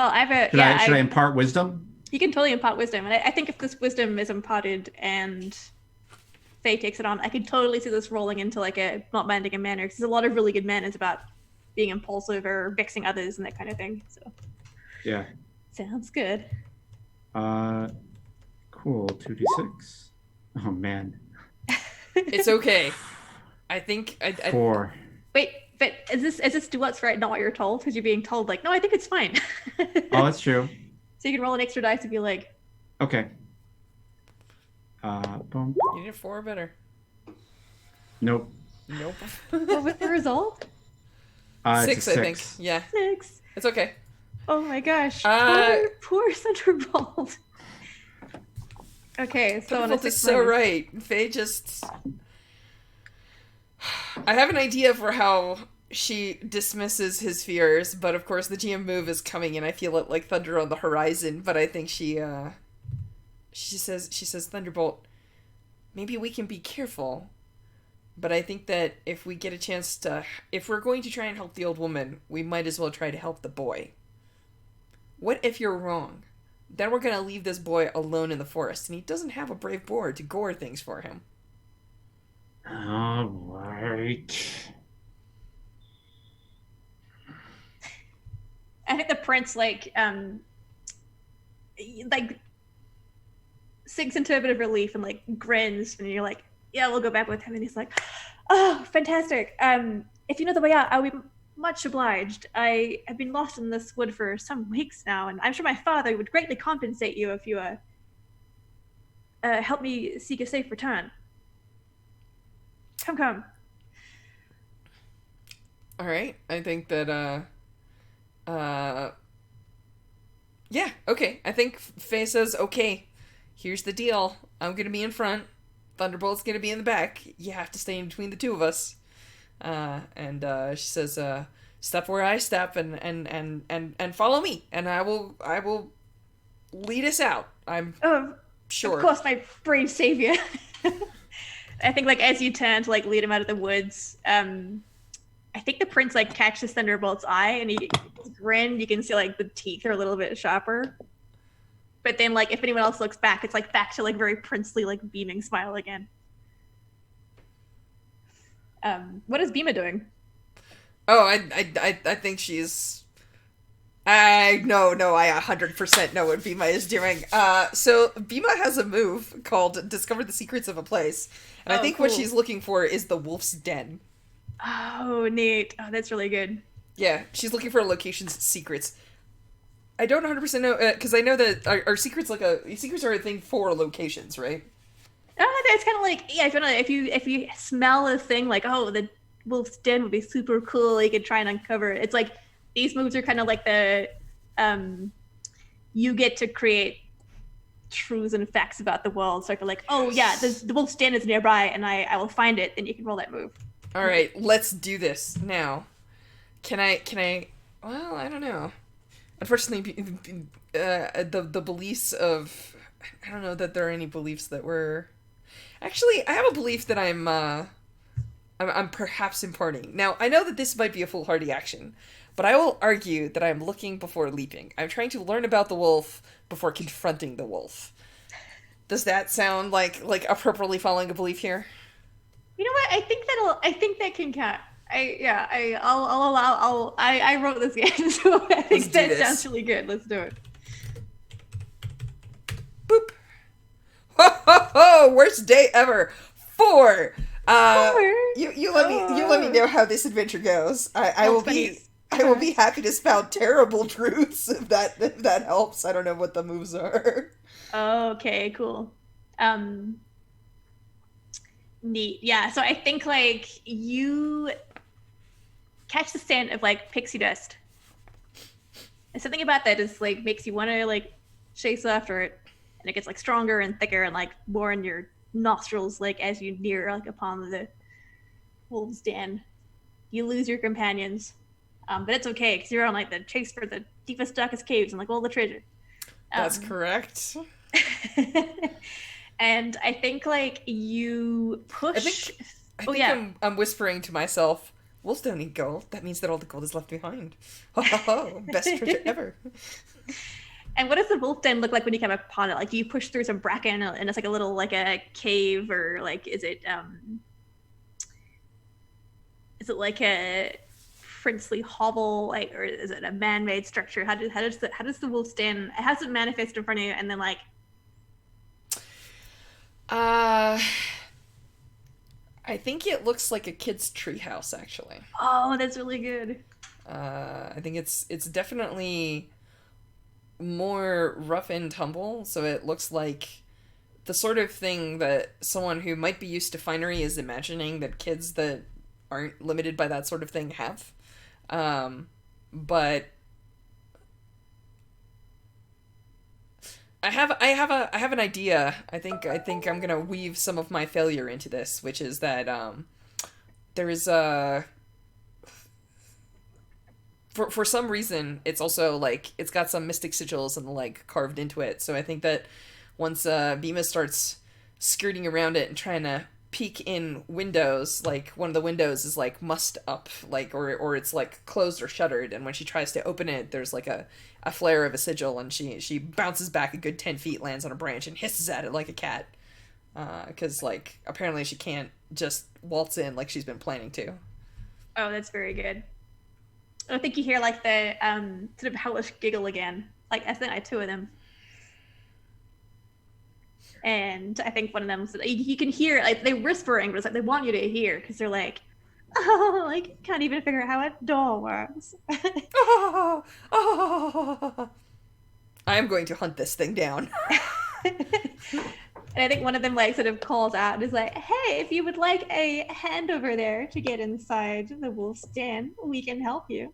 I have a Should I impart wisdom? You can totally impart wisdom, and I think if this wisdom is imparted and Faye takes it on, I can totally see this rolling into like a not minding a manner. Because there's a lot of really good manners about being impulsive or vexing others and that kind of thing. So Yeah. sounds good. Cool. 2d6. Oh man. it's okay. I think I 4. Wait, but is this do what's right, not what you're told? Because you're being told like, no, I think it's fine. Oh, that's true. So you can roll an extra dice and be like, Okay. Boom. you need a 4 or better. Nope. Nope. what was the result? It's 6, a I think. 6. Yeah. 6. It's okay. Oh my gosh. Poor Thunderbolt. Okay, so on a Thunderbolt is 6 so minus- right. Faye just. I have an idea for how she dismisses his fears, but of course the GM move is coming, and I feel it like thunder on the horizon. But I think she says, Thunderbolt, maybe we can be careful, but I think that if we get a chance if we're going to try and help the old woman, we might as well try to help the boy. What if you're wrong? Then we're gonna leave this boy alone in the forest, and he doesn't have a brave boar to gore things for him. All right. I think the prince like sinks into a bit of relief and like grins, and you're like, yeah, we'll go back with him. And he's like, oh, fantastic. If you know the way out, I'll be much obliged. I have been lost in this wood for some weeks now, and I'm sure my father would greatly compensate you if you help me seek a safe return. Come. All right, I think that yeah, okay. I think Faye says, okay, here's the deal. I'm gonna be in front. Thunderbolt's gonna be in the back. You have to stay in between the two of us. And she says, step where I step, and follow me, and I will lead us out. I'm sure. Of course, my brave savior. I think like as you turn to like lead him out of the woods, I think the prince like catches Thunderbolt's eye, and he grin. You can see like the teeth are a little bit sharper. But then like if anyone else looks back, it's like back to like very princely like beaming smile again. What is Bima doing? Oh, I think she's. I 100% know what Bima is doing. So Bima has a move called Discover the Secrets of a Place, and I think what cool. she's looking for is the wolf's den. Oh, neat. Oh, that's really good. Yeah, she's looking for a location's secrets. I don't 100% know, because I know that our secrets secrets are a thing for locations, right? Oh, that's kind of like, yeah, if you smell a thing like, oh, the wolf's den would be super cool, you could try and uncover it. It's like these moves are kind of like the you get to create truths and facts about the world. So if you're like, oh yeah, the wolf's den is nearby, and I will find it, then you can roll that move. All right, let's do this now. Can I? Well, I don't know. Unfortunately, the beliefs of, I don't know that there are any beliefs that were. Actually, I have a belief that I'm perhaps imparting. Now, I know that this might be a foolhardy action, but I will argue that I'm looking before leaping. I'm trying to learn about the wolf before confronting the wolf. Does that sound like appropriately following a belief here? You know what? I think that can count. I wrote this game, so I Let's think do that this. sounds really good. Let's do it. Boop. Ho ho ho! Worst day ever. 4. 4. You let me know how this adventure goes. I will be 20s. I will be happy to spout terrible truths if that helps. I don't know what the moves are. Okay, cool. Neat. Yeah, so I think like you catch the scent of like pixie dust. And something about that is like makes you want to like chase after it, and it gets like stronger and thicker and like more in your nostrils like as you near like upon the wolf's den. You lose your companions, but it's okay because you're on like the chase for the deepest darkest caves and like all the treasure. That's correct. And I think like you push. I think I'm whispering to myself, wolves don't need gold. That means that all the gold is left behind. Ho ho ho! Best treasure ever. And what does the wolf den look like when you come upon it? Like, do you push through some bracken and it's like a little like a cave, or like is it like a princely hovel, like, or is it a man-made structure? How does the wolf den? It has it manifest in front of you, and then like. I think it looks like a kid's treehouse, actually. Oh, that's really good. I think it's definitely more rough and tumble, so it looks like the sort of thing that someone who might be used to finery is imagining that kids that aren't limited by that sort of thing have. But I have an idea. I think I'm gonna weave some of my failure into this, which is that there is a for some reason it's also like it's got some mystic sigils and like carved into it. So I think that once Bima starts skirting around it and trying to peek in windows, like one of the windows is like mussed up, like or it's like closed or shuttered, and when she tries to open it, there's like a flare of a sigil, and she bounces back a good 10 feet, lands on a branch, and hisses at it like a cat, because like apparently she can't just waltz in like she's been planning to. Oh, that's very good. I think you hear like the sort of hellish giggle again. Like I think I 2 of them. And I think one of them, you can hear, like, they're whispering, but it's like they want you to hear, because they're like, oh, like, can't even figure out how a door works. I am going to hunt this thing down. And I think one of them, like, sort of calls out and is like, hey, if you would like a hand over there to get inside the wolf's den, we can help you.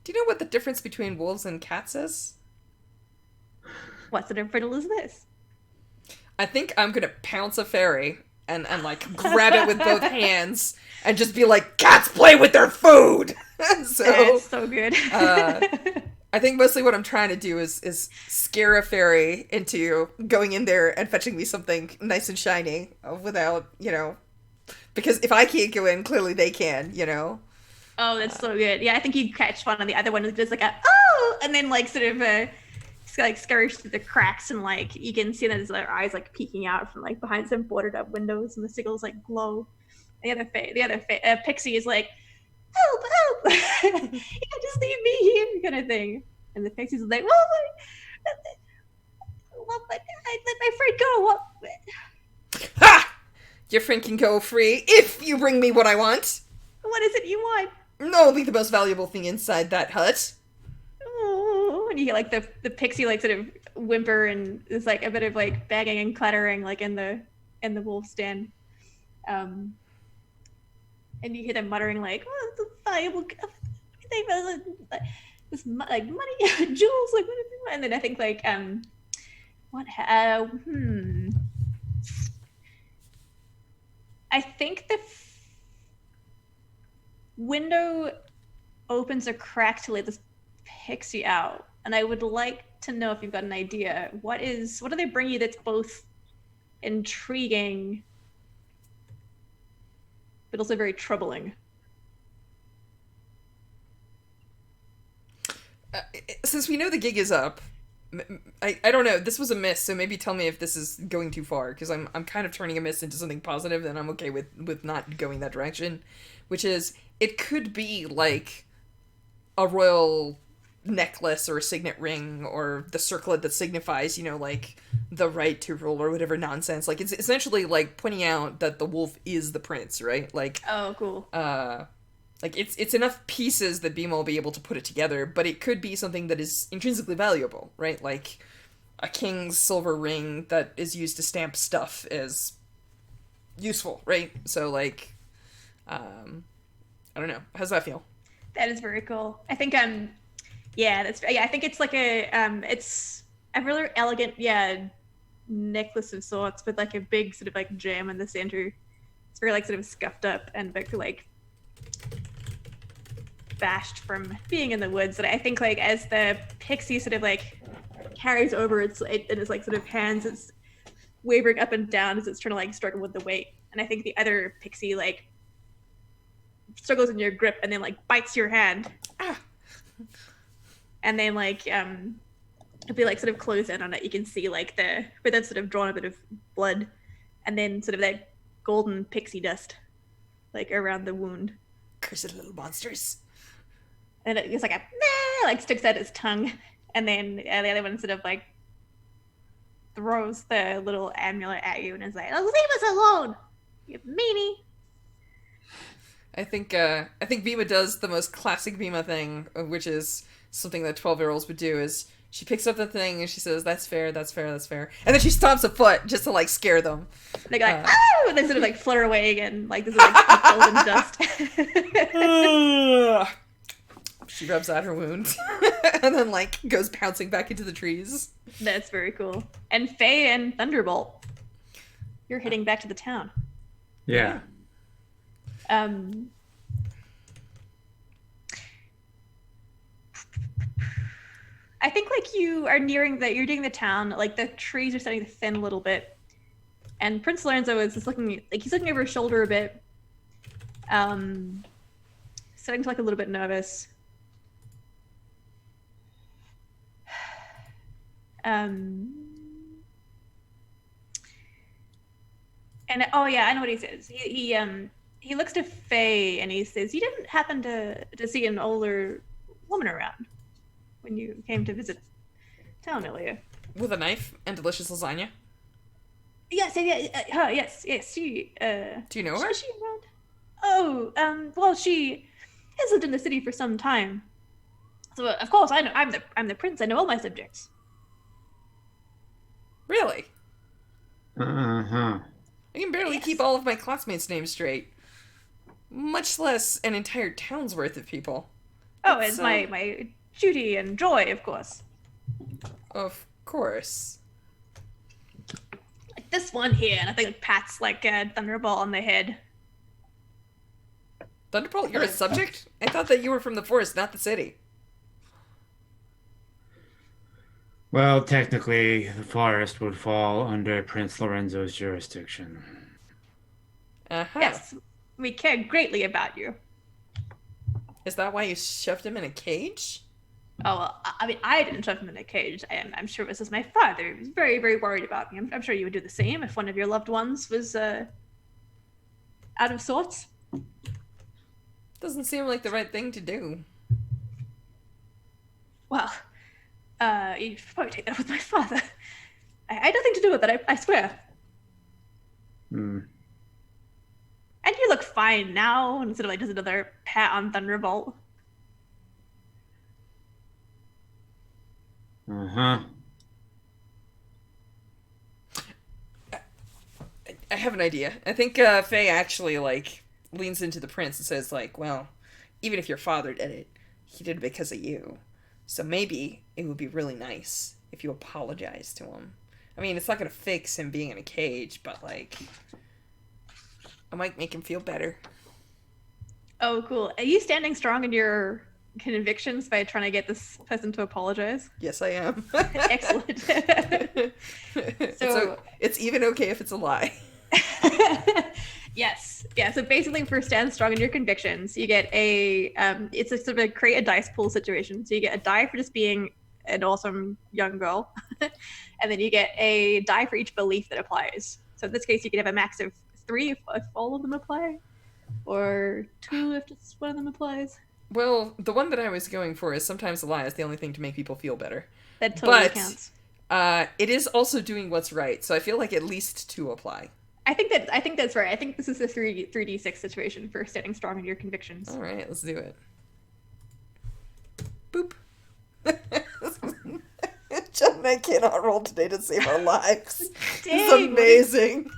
Do you know what the difference between wolves and cats is? What sort of riddle is this? I think I'm gonna pounce a fairy and like grab it with both hands and just be like, cats play with their food. So that's so good. I think mostly what I'm trying to do is scare a fairy into going in there and fetching me something nice and shiny without, because if I can't go in, clearly they can, Oh, that's so good. Yeah, I think you catch one on the other one who's just like oh, and then like sort of like scurries through the cracks, and like you can see that their eyes like peeking out from like behind some boarded up windows, and the sigils like glow. The other pixie is like, help, you can just leave me here, kind of thing. And the pixie's like, well, I let my friend go. What? Ha! Your friend can go free if you bring me what I want. What is it you want? Only the most valuable thing inside that hut. Oh, and you hear like the pixie like sort of whimper, and there's like a bit of like banging and clattering like in the wolf's den. And you hear them muttering like, "Oh, it's a valuable thing, this like money, jewels, like what is it?" And then I think like I think the window opens a crack to let this pixie out, and I would like to know if you've got an idea. What do they bring you that's both intriguing but also very troubling? Since we know the gig is up, I don't know. This was a miss, so maybe tell me if this is going too far, because I'm kind of turning a miss into something positive, and I'm okay with not going that direction, which is it could be like a royal necklace or a signet ring or the circlet that signifies, you know, like the right to rule or whatever nonsense. Like it's essentially like pointing out that the wolf is the prince, right? Like Oh, cool. like it's enough pieces that Beema will be able to put it together, but it could be something that is intrinsically valuable, right? Like a king's silver ring that is used to stamp stuff is useful, right? So like, I don't know. How's that feel? That is very cool. I think yeah, I think it's like it's a really elegant necklace of sorts with like a big sort of like gem in the center. It's very like sort of scuffed up and very like bashed from being in the woods. And I think like as the pixie sort of like carries over in its like sort of hands, it's wavering up and down as it's trying to like struggle with the weight. And I think the other pixie like struggles in your grip and then like bites your hand. And then like if you like sort of close in on it, you can see like where that's sort of drawn a bit of blood, and then sort of that golden pixie dust like around the wound. Cursed little monsters. And it's like like sticks out its tongue, and then the other one sort of like throws the little amulet at you and is like, "Oh, leave us alone, you meanie." I think Beema does the most classic Beema thing, which is something that 12-year-olds would do, is she picks up the thing and she says, "That's fair, that's fair, that's fair," and then she stomps a foot just to like scare them. They go like, "Oh!" and they sort of like flutter away again, like this is like golden dust. She rubs out her wound and then like goes pouncing back into the trees. That's very cool. And Faye and Thunderbolt, you're heading back to the town. Yeah. I think like you are nearing you're doing the town, like the trees are starting to thin a little bit. And Prince Lorenzo is just he's looking over his shoulder a bit. Starting to like a little bit nervous. And oh yeah, I know what he says. He looks to Faye and he says, "You didn't happen to see an older woman around when you came to visit town earlier?" With a knife and delicious lasagna? Yes, yes. She. Do you know her? Is she around? Oh, well, she has lived in the city for some time. So of course I know I'm the prince. I know all my subjects. Really? Uh-huh. I can barely keep all of my classmates' names straight. Much less an entire town's worth of people. Oh, it's my duty and joy, of course. Of course. Like this one here, and I think it pats like a Thunderbolt on the head. Thunderbolt, you're a subject? I thought that you were from the forest, not the city. Well, technically, the forest would fall under Prince Lorenzo's jurisdiction. Uh-huh. Yes, we care greatly about you. Is that why you shoved him in a cage? Oh, well, I mean, I didn't shove him in a cage, and I'm sure it was just my father. He was very, very worried about me. I'm sure you would do the same if one of your loved ones was out of sorts. Doesn't seem like the right thing to do. Well, you should probably take that with my father. I had nothing to do with it, I swear. Hmm. And you look fine now, and sort of like does another pat on Thunderbolt. Uh-huh. I have an idea. I think Faye actually, like, leans into the prince and says, like, well, even if your father did it, he did it because of you. So maybe it would be really nice if you apologize to him. I mean, it's not going to fix him being in a cage, but, like, I might make him feel better. Oh, cool. Are you standing strong in your convictions by trying to get this person to apologize? Yes, I am. Excellent. So it's even okay if it's a lie. Yes. Yeah. So basically, for stand strong in your convictions, you get a it's a sort of a create a dice pool situation. So you get a die for just being an awesome young girl. And then you get a die for each belief that applies. So in this case, you can have a max of 3 if all of them apply, or 2 if just one of them applies. Well, the one that I was going for is sometimes a lie is the only thing to make people feel better. That totally But counts. it is also doing what's right, so I feel like at least 2 apply. I think that's right. I think this is a 3d6 situation for standing strong in your convictions. All right, let's do it. Boop. Jen and I cannot roll today to save our lives. Dang, It's amazing.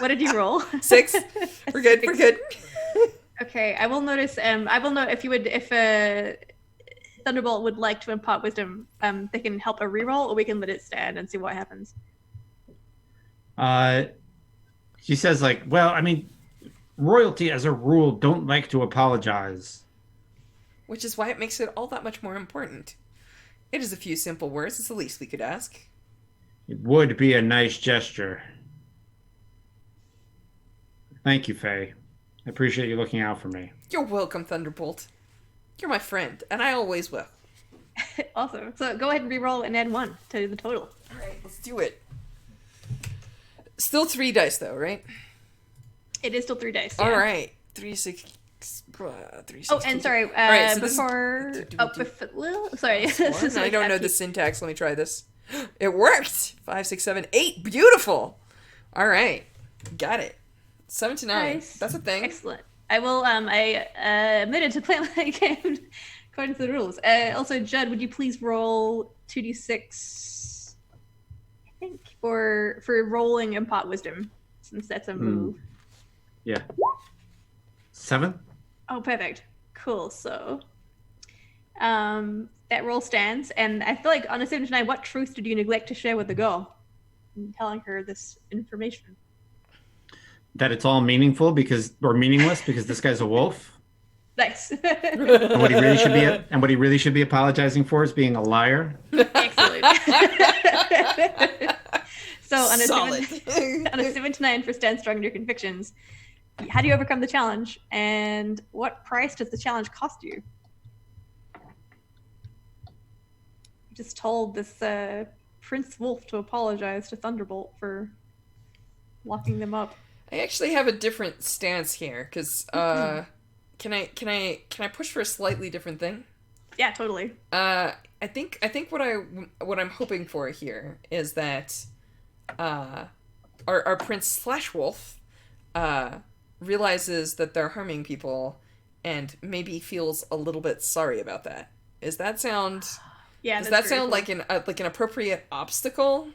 What did you roll? 6. We're good. We're good. Okay, I will notice. I will note if Thunderbolt would like to impart wisdom, they can help a reroll, or we can let it stand and see what happens. She says, like, well, I mean, royalty as a rule don't like to apologize. Which is why it makes it all that much more important. It is a few simple words. It's the least we could ask. It would be a nice gesture. Thank you, Faye. I appreciate you looking out for me. You're welcome, Thunderbolt. You're my friend, and I always will. Awesome. So go ahead and reroll and add 1 to the total. All right, let's do it. Still 3 dice, though, right? It is still 3 dice. All yeah. right. 3, 6, 3, 6. Oh, and sorry. right, so this is- before. Sorry. I don't know the syntax. Let me try this. It worked. 5, 6, 7, 8. Beautiful. All right. Got it. 7 to 9. Nice. That's a thing. Excellent. I will. I admitted to play my game according to the rules. Also, Judd, would you please roll 2d6? I think for rolling impart wisdom, since that's a move. Yeah. 7? Oh, perfect. Cool. So, that roll stands, and I feel like on a 7 to 9, what truth did you neglect to share with the girl? I'm telling her this information. That it's all meaningful or meaningless because this guy's a wolf. Nice. And what he really should be apologizing for is being a liar. Excellent. So on a Solid. 7 to 9 for stand strong in your convictions, how do you overcome the challenge, and what price does the challenge cost you? I just told this Prince Wolf to apologize to Thunderbolt for locking them up. I actually have a different stance here because can I push for a slightly different thing? Yeah, totally. I think what I'm hoping for here is that our prince / wolf realizes that they're harming people and maybe feels a little bit sorry about that. Does that sound like an appropriate obstacle?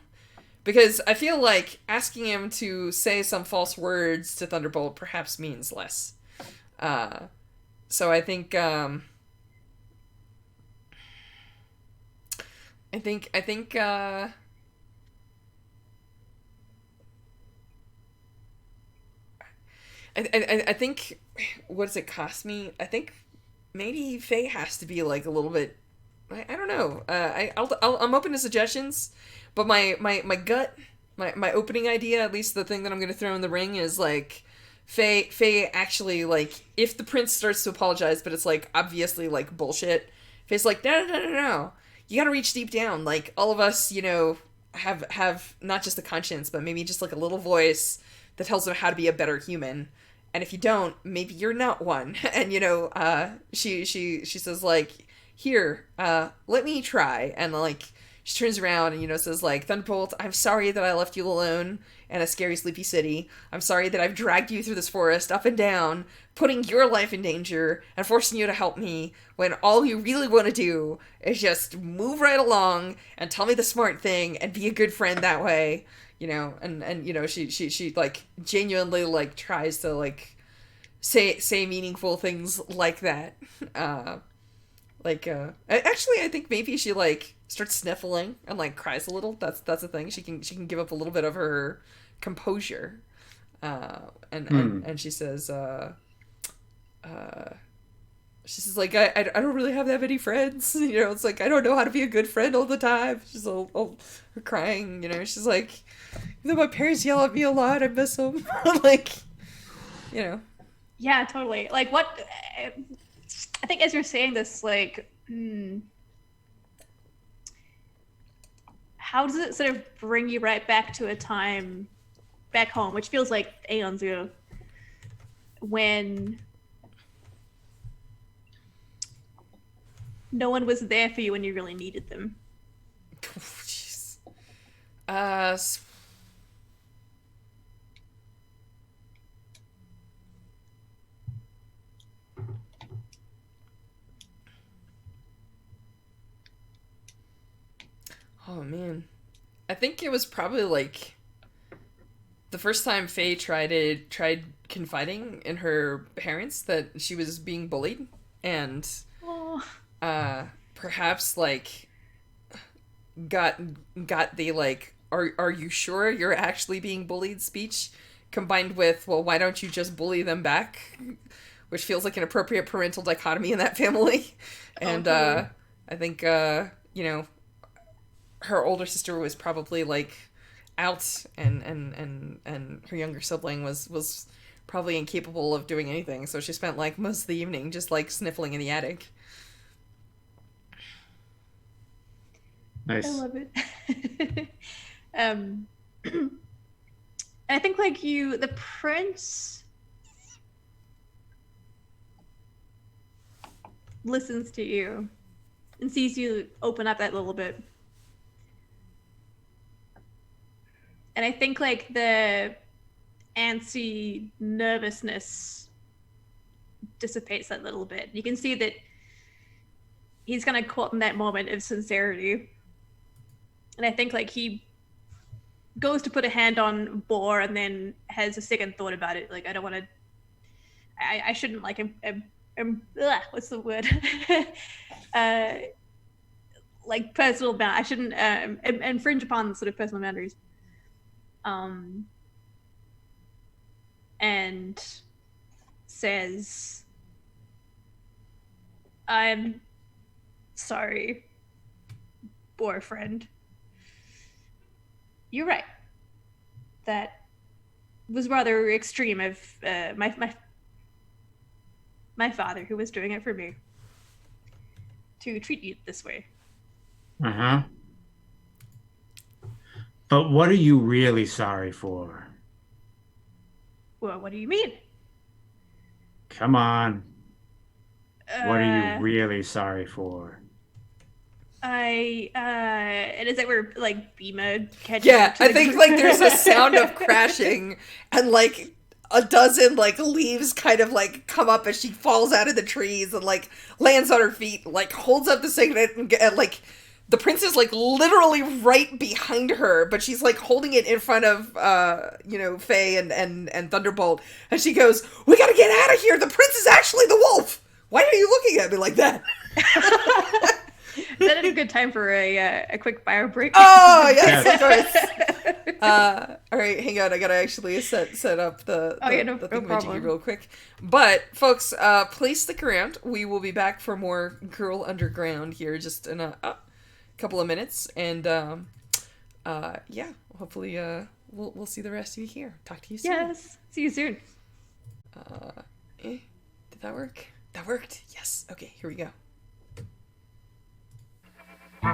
Because I feel like asking him to say some false words to Thunderbolt perhaps means less. So I think I think what does it cost me? I think maybe Faye has to be like a little bit. I don't know. I'm open to suggestions, but my gut, my opening idea, at least the thing that I'm gonna throw in the ring is like Faye actually, like, if the prince starts to apologize, but it's like obviously like bullshit. Faye's like, no. You gotta reach deep down. Like, all of us, have not just a conscience, but maybe just like a little voice that tells them how to be a better human. And if you don't, maybe you're not one. And she says like, here, let me try. And like, she turns around and says like, Thunderbolt, I'm sorry that I left you alone in a scary sleepy city. I'm sorry that I've dragged you through this forest up and down, putting your life in danger and forcing you to help me when all you really want to do is just move right along and tell me the smart thing and be a good friend that way. She like genuinely like tries to like say meaningful things like that. Actually, I think maybe she like starts sniffling and like cries a little. That's a thing. She can give up a little bit of her composure, and she says, like, I don't really have that many friends. It's like I don't know how to be a good friend all the time. She's all crying. She's like, my parents yell at me a lot. I miss them. Yeah, totally. Like, what? I think as you're saying this, like, how does it sort of bring you right back to a time back home, which feels like aeons ago, when no one was there for you when you really needed them? Jeez. Oh man, I think it was probably like the first time Faye tried confiding in her parents that she was being bullied, and Oh, perhaps like got the like are you sure you're actually being bullied speech combined with, well, why don't you just bully them back, which feels like an appropriate parental dichotomy in that family. And totally. I think you know, her older sister was probably like out, and her younger sibling was probably incapable of doing anything, so she spent like most of the evening just like sniffling in the attic. I Nice. love it. um, I think like the prince listens to you and sees you open up that little bit. And I think like the antsy nervousness dissipates that little bit. You can see that he's kind of caught in that moment of sincerity. And I think like he goes to put a hand on Boar and then has a second thought about it. Like, I don't want to, I shouldn't like what's the word? Like personal bound. I shouldn't infringe upon sort of personal boundaries. And says, I'm sorry, boyfriend. You're right. That was rather extreme of my father, who was doing it for me, to treat you this way. Uh-huh. But what are you really sorry for? Well, what do you mean? Come on. What are you really sorry for? And is that where like Bima catches Yeah, up to I the think group? like there's a sound of crashing, and like a dozen like leaves kind of like come up as she falls out of the trees and like lands on her feet, like holds up the signet, and like the prince is like literally right behind her, but she's like holding it in front of you know, Faye and Thunderbolt, and she goes, "We gotta get out of here. The prince is actually the wolf. Why are you looking at me like that?" Is that a good time for a quick bio break? Oh yes, of course. All right, hang on. I gotta actually set up the no thingamajiggy problem. real quick. But folks, please stick around. We will be back for more Girl Underground here just in a couple of minutes, and yeah, hopefully we'll see the rest of you here. Talk to you soon. Yes. See you soon. Did that work? That worked. Yes. Okay, here we go.